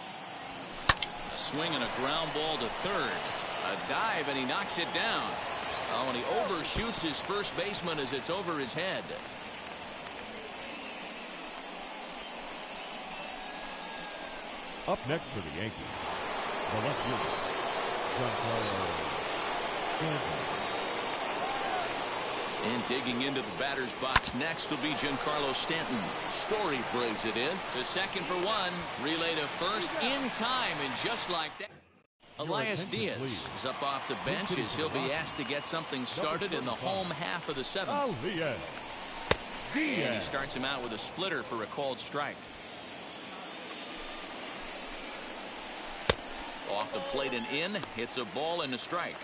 Speaker 2: A swing and a ground ball to 3rd. A dive, and he knocks it down. Oh, and he overshoots his first baseman as it's over his head.
Speaker 4: Up next for the Yankees, the left fielder, Giancarlo Stanton.
Speaker 2: And digging into the batter's box next will be Giancarlo Stanton. Story brings it in to second for 1. Relay to first in time, and just like that, Elias Diaz is up off the bench as he'll be asked to get something started in the home half of the 7th. And he starts him out with a splitter for a called strike. Off the plate and in, hits a ball and a strike.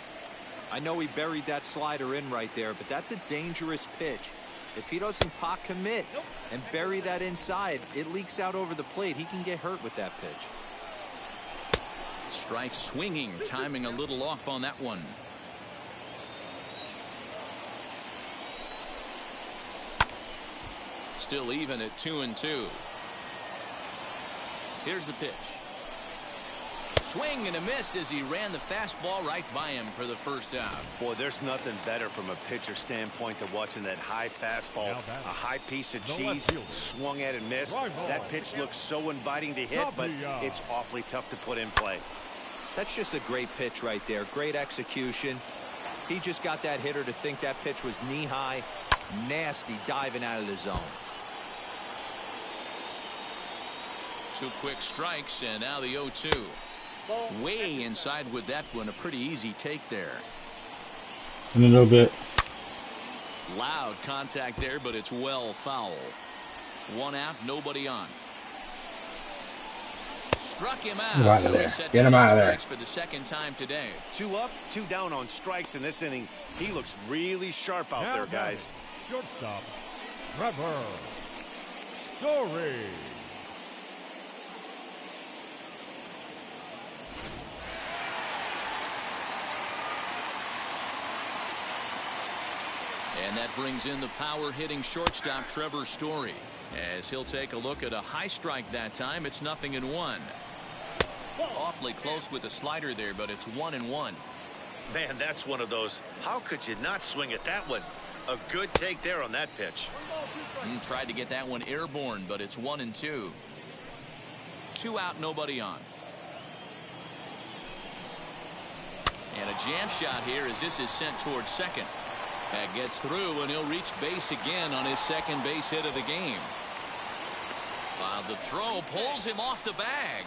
Speaker 5: I know he buried that slider in right there, but that's a dangerous pitch. If he doesn't pot commit and bury that inside, it leaks out over the plate. He can get hurt with that pitch.
Speaker 2: Strike swinging, timing a little off on that one. Still even at 2-2. Here's the pitch. Swing and a miss as he ran the fastball right by him for the first out.
Speaker 3: Boy, there's nothing better from a pitcher standpoint than watching that high fastball, a high piece of cheese, swung at and missed. That pitch looks so inviting to hit, but it's awfully tough to put in play.
Speaker 5: That's just a great pitch right there. Great execution. He just got that hitter to think that pitch was knee-high, nasty, diving out of the zone.
Speaker 2: 2 quick strikes, and now the 0-2. Way inside with that one. A pretty easy take there.
Speaker 1: In a little bit.
Speaker 2: Loud contact there, but it's well foul. 1 out, nobody on. Struck him out.
Speaker 1: Get him out of there. Get him out of there.
Speaker 2: For the 2nd time today.
Speaker 3: 2 up, 2 down on strikes in this inning. He looks really sharp out there, guys.
Speaker 4: Shortstop, Glaber Torres.
Speaker 2: And that brings in the power-hitting shortstop Trevor Story. As he'll take a look at a high strike that time, it's 0-1. Awfully close with the slider there, but it's 1-1.
Speaker 3: Man, that's one of those. How could you not swing at that one? A good take there on that pitch.
Speaker 2: Tried to get that one airborne, but it's 1-2. 2 out, nobody on. And a jam shot here as this is sent towards second. That gets through, and he'll reach base again on his second base hit of the game. While the throw pulls him off the bag.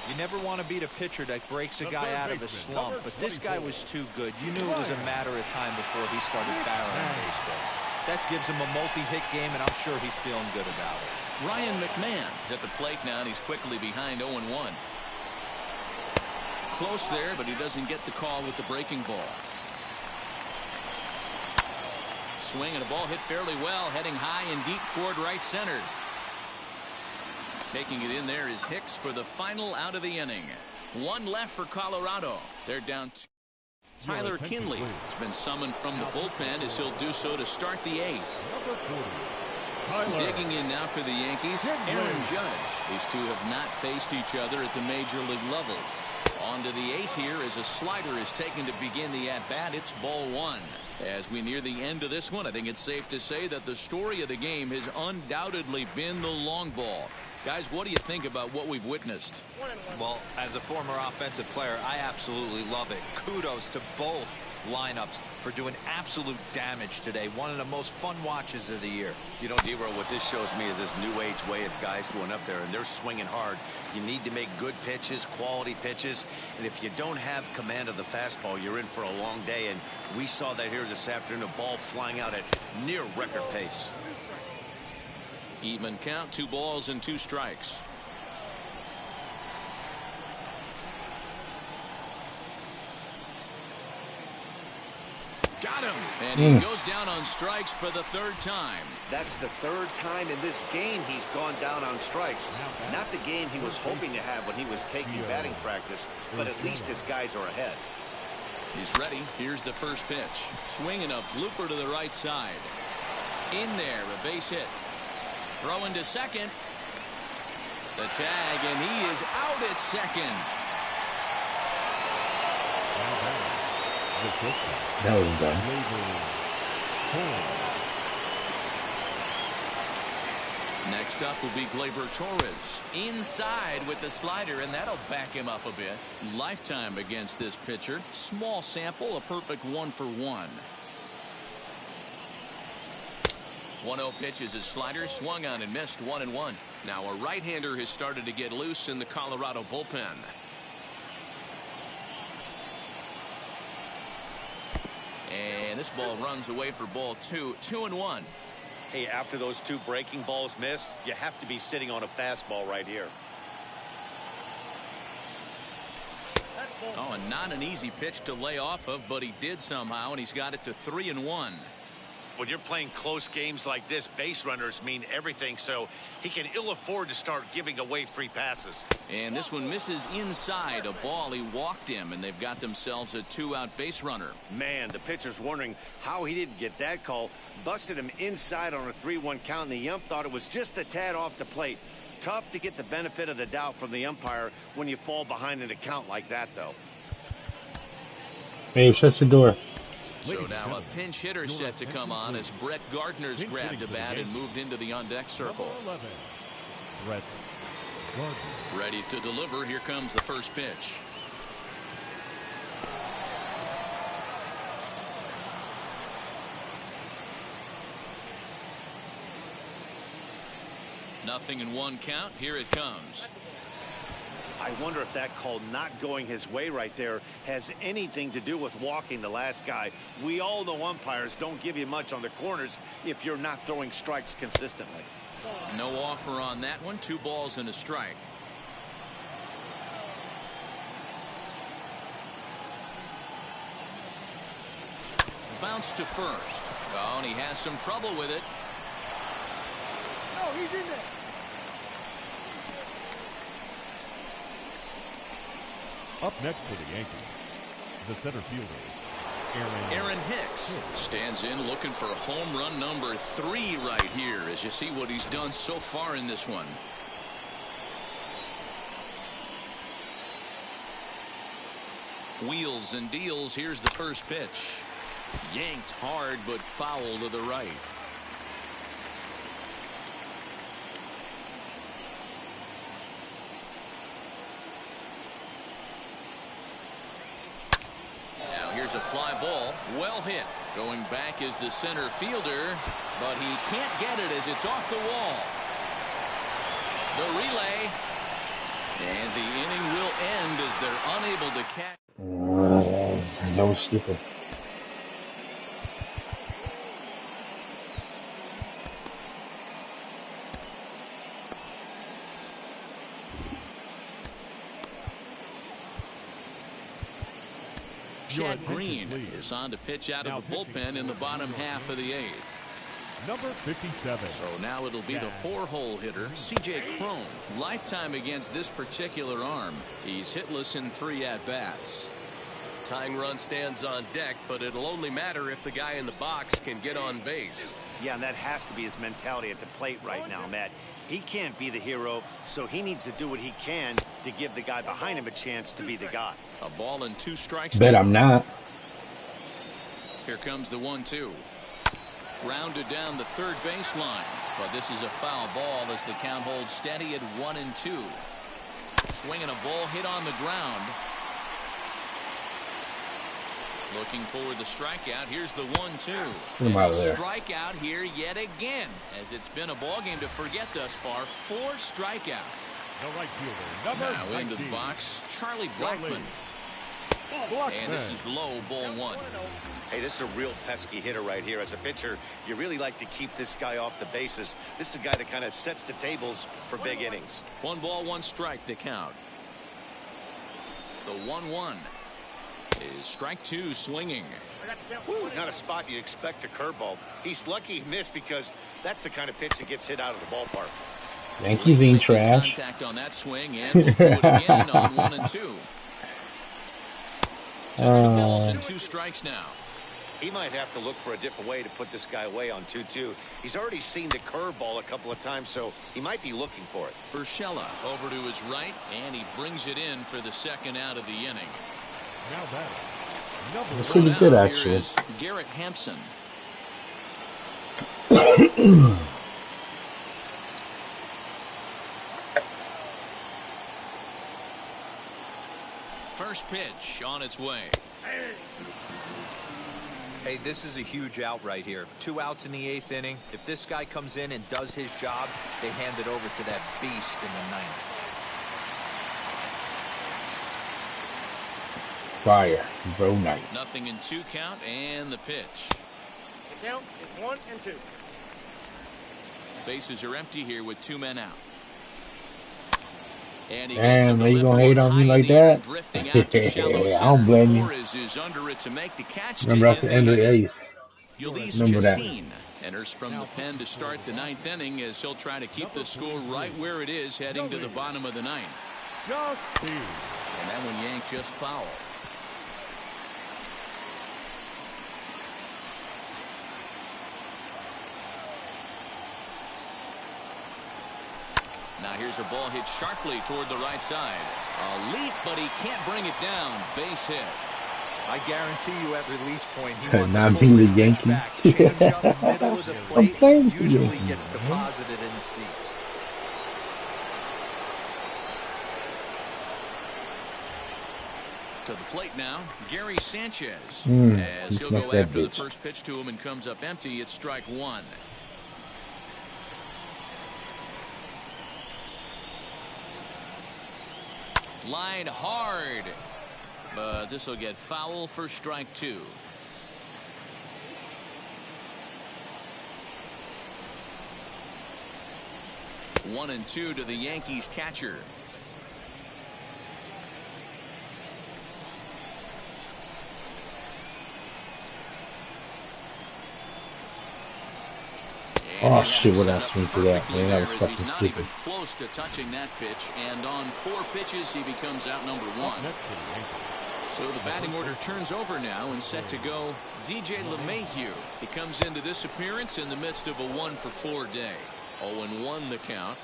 Speaker 5: You never want to beat a pitcher that breaks a guy out of a slump, but this guy was too good. You knew it was a matter of time before he started barreling baseballs. That gives him a multi-hit game, and I'm sure he's feeling good about it.
Speaker 2: Ryan McMahon is at the plate now, and he's quickly behind 0-1. Close there, but he doesn't get the call with the breaking ball. Swing and a ball hit fairly well, heading high and deep toward right center. Taking it in there is Hicks for the final out of the inning. 1 left for Colorado. They're down. Tyler Kinley has been summoned from the bullpen as he'll do so to start the 8th. Digging in now for the Yankees, Aaron Judge. These two have not faced each other at the major league level. On to the 8th here as a slider is taken to begin the at-bat. It's ball 1. As we near the end of this one, I think it's safe to say that the story of the game has undoubtedly been the long ball. Guys, what do you think about what we've witnessed?
Speaker 5: Well, as a former offensive player, I absolutely love it. Kudos to both lineups for doing absolute damage today. One of the most fun watches of the year.
Speaker 3: You know, D-Row, what this shows me is this new age way of guys going up there, and they're swinging hard. You need to make good pitches, quality pitches, and if you don't have command of the fastball, you're in for a long day, and we saw that here this afternoon, a ball flying out at near record pace.
Speaker 2: Even count, 2 balls and 2 strikes. Got him. And he goes down on strikes for the 3rd time.
Speaker 3: That's the 3rd time in this game he's gone down on strikes. Not the game he was hoping to have when he was taking batting practice, but at least his guys are ahead.
Speaker 2: He's ready. Here's the first pitch. Swinging a blooper to the right side. In there, a base hit. Throwing to second. The tag, and he is out at second.
Speaker 1: That was done.
Speaker 2: Next up will be Glaber Torres. Inside with the slider, and that'll back him up a bit. Lifetime against this pitcher. Small sample, a perfect 1 for 1. 1-0 pitch is his slider, swung on and missed, 1-1. Now a right-hander has started to get loose in the Colorado bullpen. And this ball runs away for ball 2, 2-1.
Speaker 3: Hey, after those 2 breaking balls missed, you have to be sitting on a fastball right here.
Speaker 2: Oh, and not an easy pitch to lay off of, but he did somehow, and he's got it to 3-1.
Speaker 3: When you're playing close games like this, base runners mean everything, so he can ill afford to start giving away free passes.
Speaker 2: And this one misses inside a ball. He walked him, and they've got themselves a 2-out base runner.
Speaker 3: Man, the pitcher's wondering how he didn't get that call. Busted him inside on a 3-1 count, and the ump thought it was just a tad off the plate. Tough to get the benefit of the doubt from the umpire when you fall behind in a count like that, though.
Speaker 1: Hey, shut the door.
Speaker 2: So now a pinch hitter set to come on as Brett Gardner's grabbed a bat and moved into the on-deck circle.
Speaker 4: Brett Gardner.
Speaker 2: Ready to deliver. Here comes the first pitch. Nothing in 1 count. Here it comes.
Speaker 3: I wonder if that call not going his way right there has anything to do with walking the last guy. We all know umpires don't give you much on the corners if you're not throwing strikes consistently.
Speaker 2: No offer on that one. 2 balls and a strike. Bounce to first. Oh, and he has some trouble with it.
Speaker 8: No, he's in there.
Speaker 4: Up next for the Yankees, the center fielder,
Speaker 2: Aaron Hicks stands in looking for home run number 3 right here as you see what he's done so far in this one. Wheels and deals. Here's the first pitch. Yanked hard, but foul to the right. Now here's a fly ball. Well hit. Going back is the center fielder, but he can't get it as it's off the wall. The relay. And the inning will end as they're unable to catch.
Speaker 1: No skipper.
Speaker 2: Chad Green is on to pitch out of the bullpen in the bottom half of the eighth.
Speaker 4: Number 57.
Speaker 2: So now it'll be the 4-hole hitter, C.J. Crone. Lifetime against this particular arm. He's hitless in 3 at-bats.
Speaker 9: Tying run stands on deck, but it'll only matter if the guy in the box can get on base.
Speaker 3: Yeah, and that has to be his mentality at the plate right now, Matt. He can't be the hero, so he needs to do what he can to give the guy behind him a chance to be the guy.
Speaker 2: A ball and 2 strikes.
Speaker 1: Bet I'm not.
Speaker 2: Here comes the 1-2. Grounded down the third baseline, but this is a foul ball as the count holds steady at 1-2. Swinging a ball hit on the ground. Looking for the strikeout. Here's the 1-2.
Speaker 1: Get him out of there.
Speaker 2: Strikeout here yet again, as it's been a ball game to forget thus far. 4 strikeouts.
Speaker 4: The right fielder, number
Speaker 2: Now
Speaker 4: 19.
Speaker 2: into the box, Charlie Blackmon. And this is low, ball 1.
Speaker 3: Hey, this is a real pesky hitter right here. As a pitcher, you really like to keep this guy off the bases. This is a guy that kind of sets the tables for big innings.
Speaker 2: 1 ball, 1 strike, the count. The 1-1 is strike 2, swinging.
Speaker 3: Woo, not a spot you expect a curveball. He's lucky he missed because that's the kind of pitch that gets hit out of the ballpark.
Speaker 1: Yankees ain't trash.
Speaker 2: Contact on that swing, and we'll do it again on 1-2. To 2 balls and 2 strikes now.
Speaker 3: He might have to look for a different way to put this guy away on 2-2. He's already seen the curveball a couple of times, so he might be looking for it.
Speaker 2: Urshela over to his right, and he brings it in for the second out of the inning.
Speaker 4: Now that. Number
Speaker 1: That's pretty good, actually.
Speaker 2: Here is Garrett Hampson. First pitch on its way.
Speaker 5: Hey, this is a huge out right here. 2 outs in the 8th inning. If this guy comes in and does his job, they hand it over to that beast in the 9th.
Speaker 1: Fire, bro, night.
Speaker 2: Nothing in 2 count, and the pitch.
Speaker 8: The count is 1-2.
Speaker 2: Bases are empty here with 2 men out. And he
Speaker 1: Damn, are you gonna hate on me like that? I don't blame you.
Speaker 2: Is under it to make the catch.
Speaker 1: Remember at the end of the 8th. Remember that.
Speaker 2: Enters from the pen to start the 9th inning as he'll try to keep the score right where it is heading to the bottom of the 9th. And that one yanked just foul. Now here's a ball hit sharply toward the right side. A leap, but he can't bring it down. Base hit.
Speaker 5: I guarantee you at release point, he wants
Speaker 1: Not
Speaker 5: to
Speaker 1: being
Speaker 5: pull
Speaker 1: the
Speaker 5: his
Speaker 1: Yankee.
Speaker 5: back. Changeup middle of the plate usually gets deposited in the seats.
Speaker 2: To the plate now, Gary Sanchez. As
Speaker 1: he
Speaker 2: he'll go
Speaker 1: snuck that
Speaker 2: after the
Speaker 1: bitch.
Speaker 2: first pitch to him and comes up empty. It's strike 1. Line hard, but this will get foul for strike 2. One and 2 to the Yankees catcher.
Speaker 1: Oh shit, what I swing to that, man. That was fucking
Speaker 2: Not
Speaker 1: stupid.
Speaker 2: even close to touching that pitch, and on 4 pitches he becomes out number 1. So the batting order turns over now and set to go DJ LeMahieu. He comes into this appearance in the midst of a 1-for-4 day. 0-1 the count.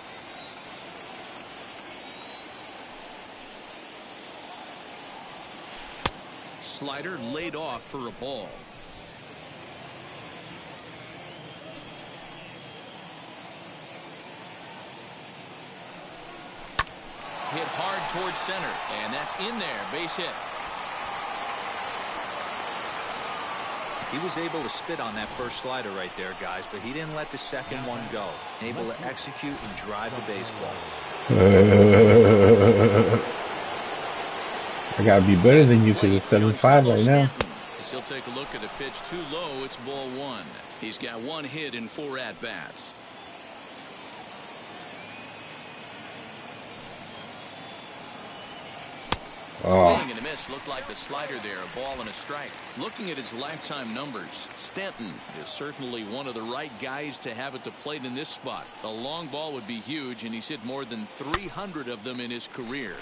Speaker 2: Slider laid off for a ball. Hit hard towards center, and that's in there. Base hit.
Speaker 5: He was able to spit on that first slider right there, guys, but he didn't let the second one go. Able to execute and drive the baseball.
Speaker 1: I gotta be better than you because it's 7-5 right now.
Speaker 2: As he'll take a look at the pitch too low, it's ball one. He's got 1 hit in 4 at-bats. Swing and a miss. Looked like the slider there. A ball and a strike. Looking at his lifetime numbers, Stanton is certainly one of the right guys to have at the plate in this spot. A long ball would be huge, and he's hit more than 300 of them in his career.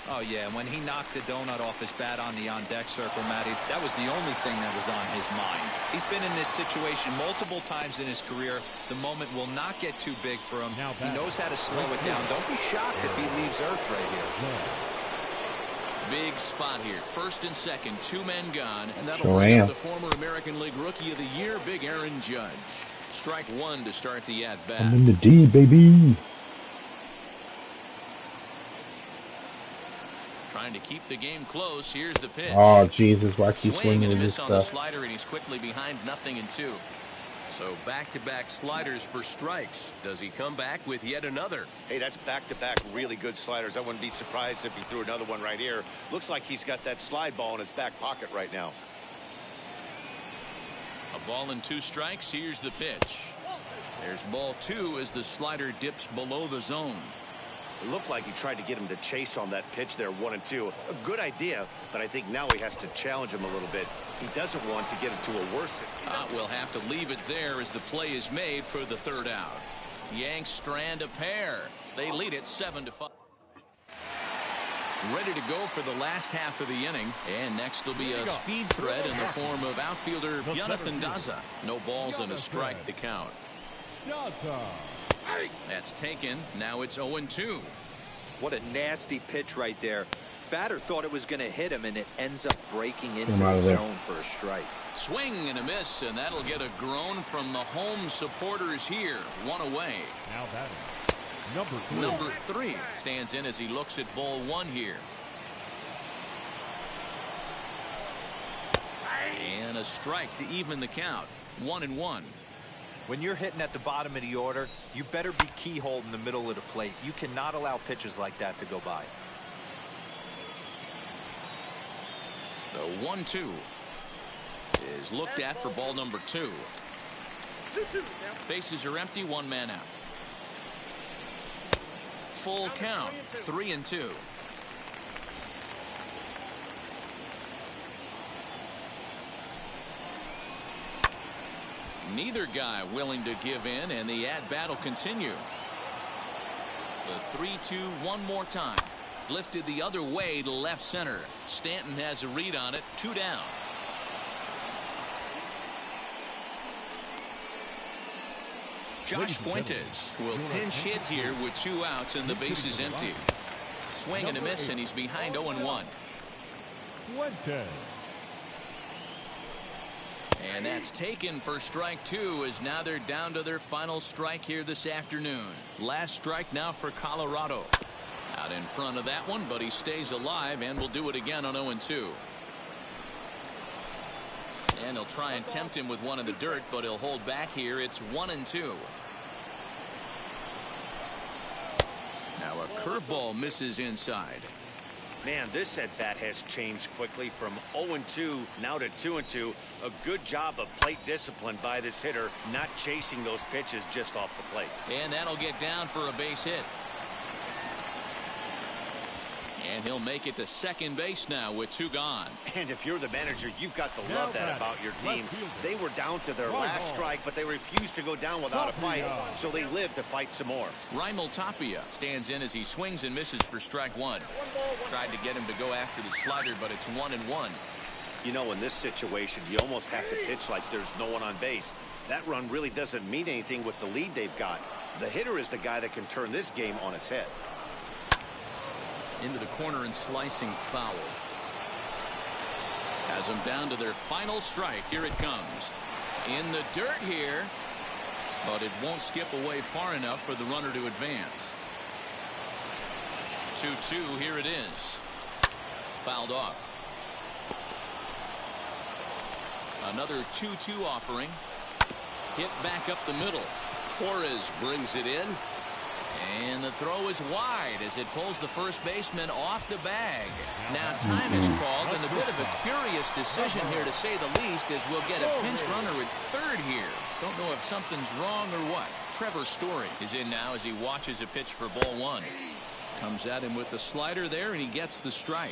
Speaker 5: Oh, yeah, when he knocked the donut off his bat on the on-deck circle, Matty, that was the only thing that was on his mind. He's been in this situation multiple times in his career. The moment will not get too big for him. He knows how to slow it down. Don't be shocked if he leaves Earth right here.
Speaker 2: Big spot here. First and second, 2 men gone, and that'll bring up the former American League Rookie of the Year, Big Aaron Judge. Strike 1 to start the at-bat.
Speaker 1: I'm in the D, baby.
Speaker 2: Trying to keep the game close. Here's the pitch.
Speaker 1: Oh Jesus! Why keep
Speaker 2: Swing
Speaker 1: swinging
Speaker 2: and a
Speaker 1: with
Speaker 2: miss
Speaker 1: this
Speaker 2: on the
Speaker 1: stuff?
Speaker 2: slider, and he's quickly behind 0-2.
Speaker 9: So back-to-back sliders for strikes. Does he come back with yet another?
Speaker 3: Hey, that's back-to-back really good sliders. I wouldn't be surprised if he threw another one right here. Looks like he's got that slide ball in his back pocket right now.
Speaker 2: A ball and 2 strikes. Here's the pitch. There's ball 2 as the slider dips below the zone.
Speaker 3: It looked like he tried to get him to chase on that pitch there, 1-2. A good idea, but I think now he has to challenge him a little bit. He doesn't want to get into a worse.
Speaker 2: We'll have to leave it there as the play is made for the 3rd out. Yanks strand a pair. They lead it 7-5. Ready to go for the last half of the inning, and next will be a speed threat in the form of outfielder Jonathan Daza. No balls and a strike to count. That's taken. Now it's 0-2.
Speaker 5: What a nasty pitch right there. Batter thought it was going to hit him, and it ends up breaking into
Speaker 1: Come out
Speaker 5: the
Speaker 1: of there.
Speaker 5: zone for a strike.
Speaker 2: Swing and a miss, and that'll get a groan from the home supporters here. 1 away.
Speaker 4: Now batting.
Speaker 2: Number 3 stands in as he looks at ball 1 here. And a strike to even the count. 1-1.
Speaker 5: When you're hitting at the bottom of the order, you better be keyhole in the middle of the plate. You cannot allow pitches like that to go by.
Speaker 2: The 1-2 is looked at for ball number 2. Bases are empty, 1 man out. Full count, 3-2. Neither guy willing to give in, and the at-bat will continue. The 3-2 one more time. Lifted the other way to left center. Stanton has a read on it. 2 down. Josh Fuentes will pinch hit here with 2 outs and the bases empty. Swing and a miss, and he's behind 0-1.
Speaker 4: Fuentes.
Speaker 2: And that's taken for strike 2, as now they're down to their final strike here this afternoon. Last strike now for Colorado. Out in front of that one, but he stays alive and will do it again on 0-2. And he'll try and tempt him with one in the dirt, but he'll hold back here. It's 1-2. Now a curveball misses inside.
Speaker 3: Man, this at-bat has changed quickly from 0-2 now to 2-2. A good job of plate discipline by this hitter, not chasing those pitches just off the plate.
Speaker 2: And that'll get down for a base hit. And he'll make it to second base now with 2 gone.
Speaker 3: And if you're the manager, you've got to love that about your team. They were down to their last strike, but they refused to go down without a fight, so they lived to fight some more.
Speaker 2: Raimel Tapia stands in as he swings and misses for strike 1. Tried to get him to go after the slider, but it's 1-1.
Speaker 3: You know, in this situation, you almost have to pitch like there's no one on base. That run really doesn't mean anything with the lead they've got. The hitter is the guy that can turn this game on its head.
Speaker 2: Into the corner and slicing foul. Has them down to their final strike. Here it comes. In the dirt here, but it won't skip away far enough for the runner to advance. 2-2, here it is. Fouled off. Another 2-2 offering. Hit back up the middle.
Speaker 9: Torres brings it in.
Speaker 2: And the throw is wide as it pulls the first baseman off the bag. Now time is called, and a bit of a curious decision here to say the least, as we'll get a pinch runner at third here. Don't know if something's wrong or what. Trevor Story is in now as he watches a pitch for ball one. Comes at him with the slider there, and he gets the strike.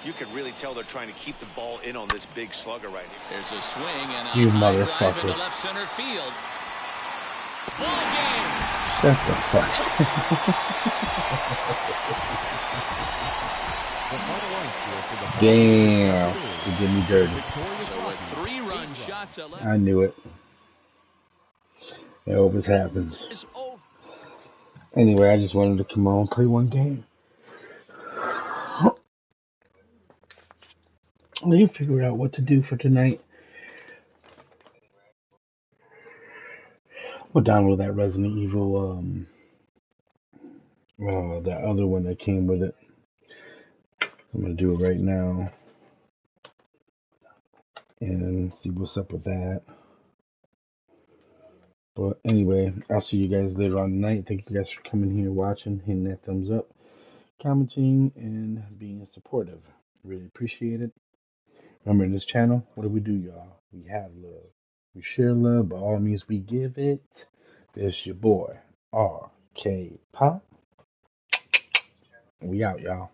Speaker 3: You can really tell they're trying to keep the ball in on this big slugger right here.
Speaker 2: There's a swing and a
Speaker 1: You
Speaker 2: high drive
Speaker 1: motherfucker.
Speaker 2: into left center field. Ball game.
Speaker 1: Shut the fuck. Damn. You did me dirty.
Speaker 2: So a 3-run shot to left.
Speaker 1: I knew it. It always happens.
Speaker 2: Is over.
Speaker 1: Anyway, I just wanted to come on and play one game. I need to figure out what to do for tonight. I'll download that Resident Evil, that other one that came with it. I'm going to do it right now. And see what's up with that. But anyway, I'll see you guys later on tonight. Thank you guys for coming here, watching, hitting that thumbs up, commenting, and being supportive. Really appreciate it. Remember, in this channel, what do we do, y'all? We have love. We share love, by all means we give it. This your boy, RK Pop. We out, y'all.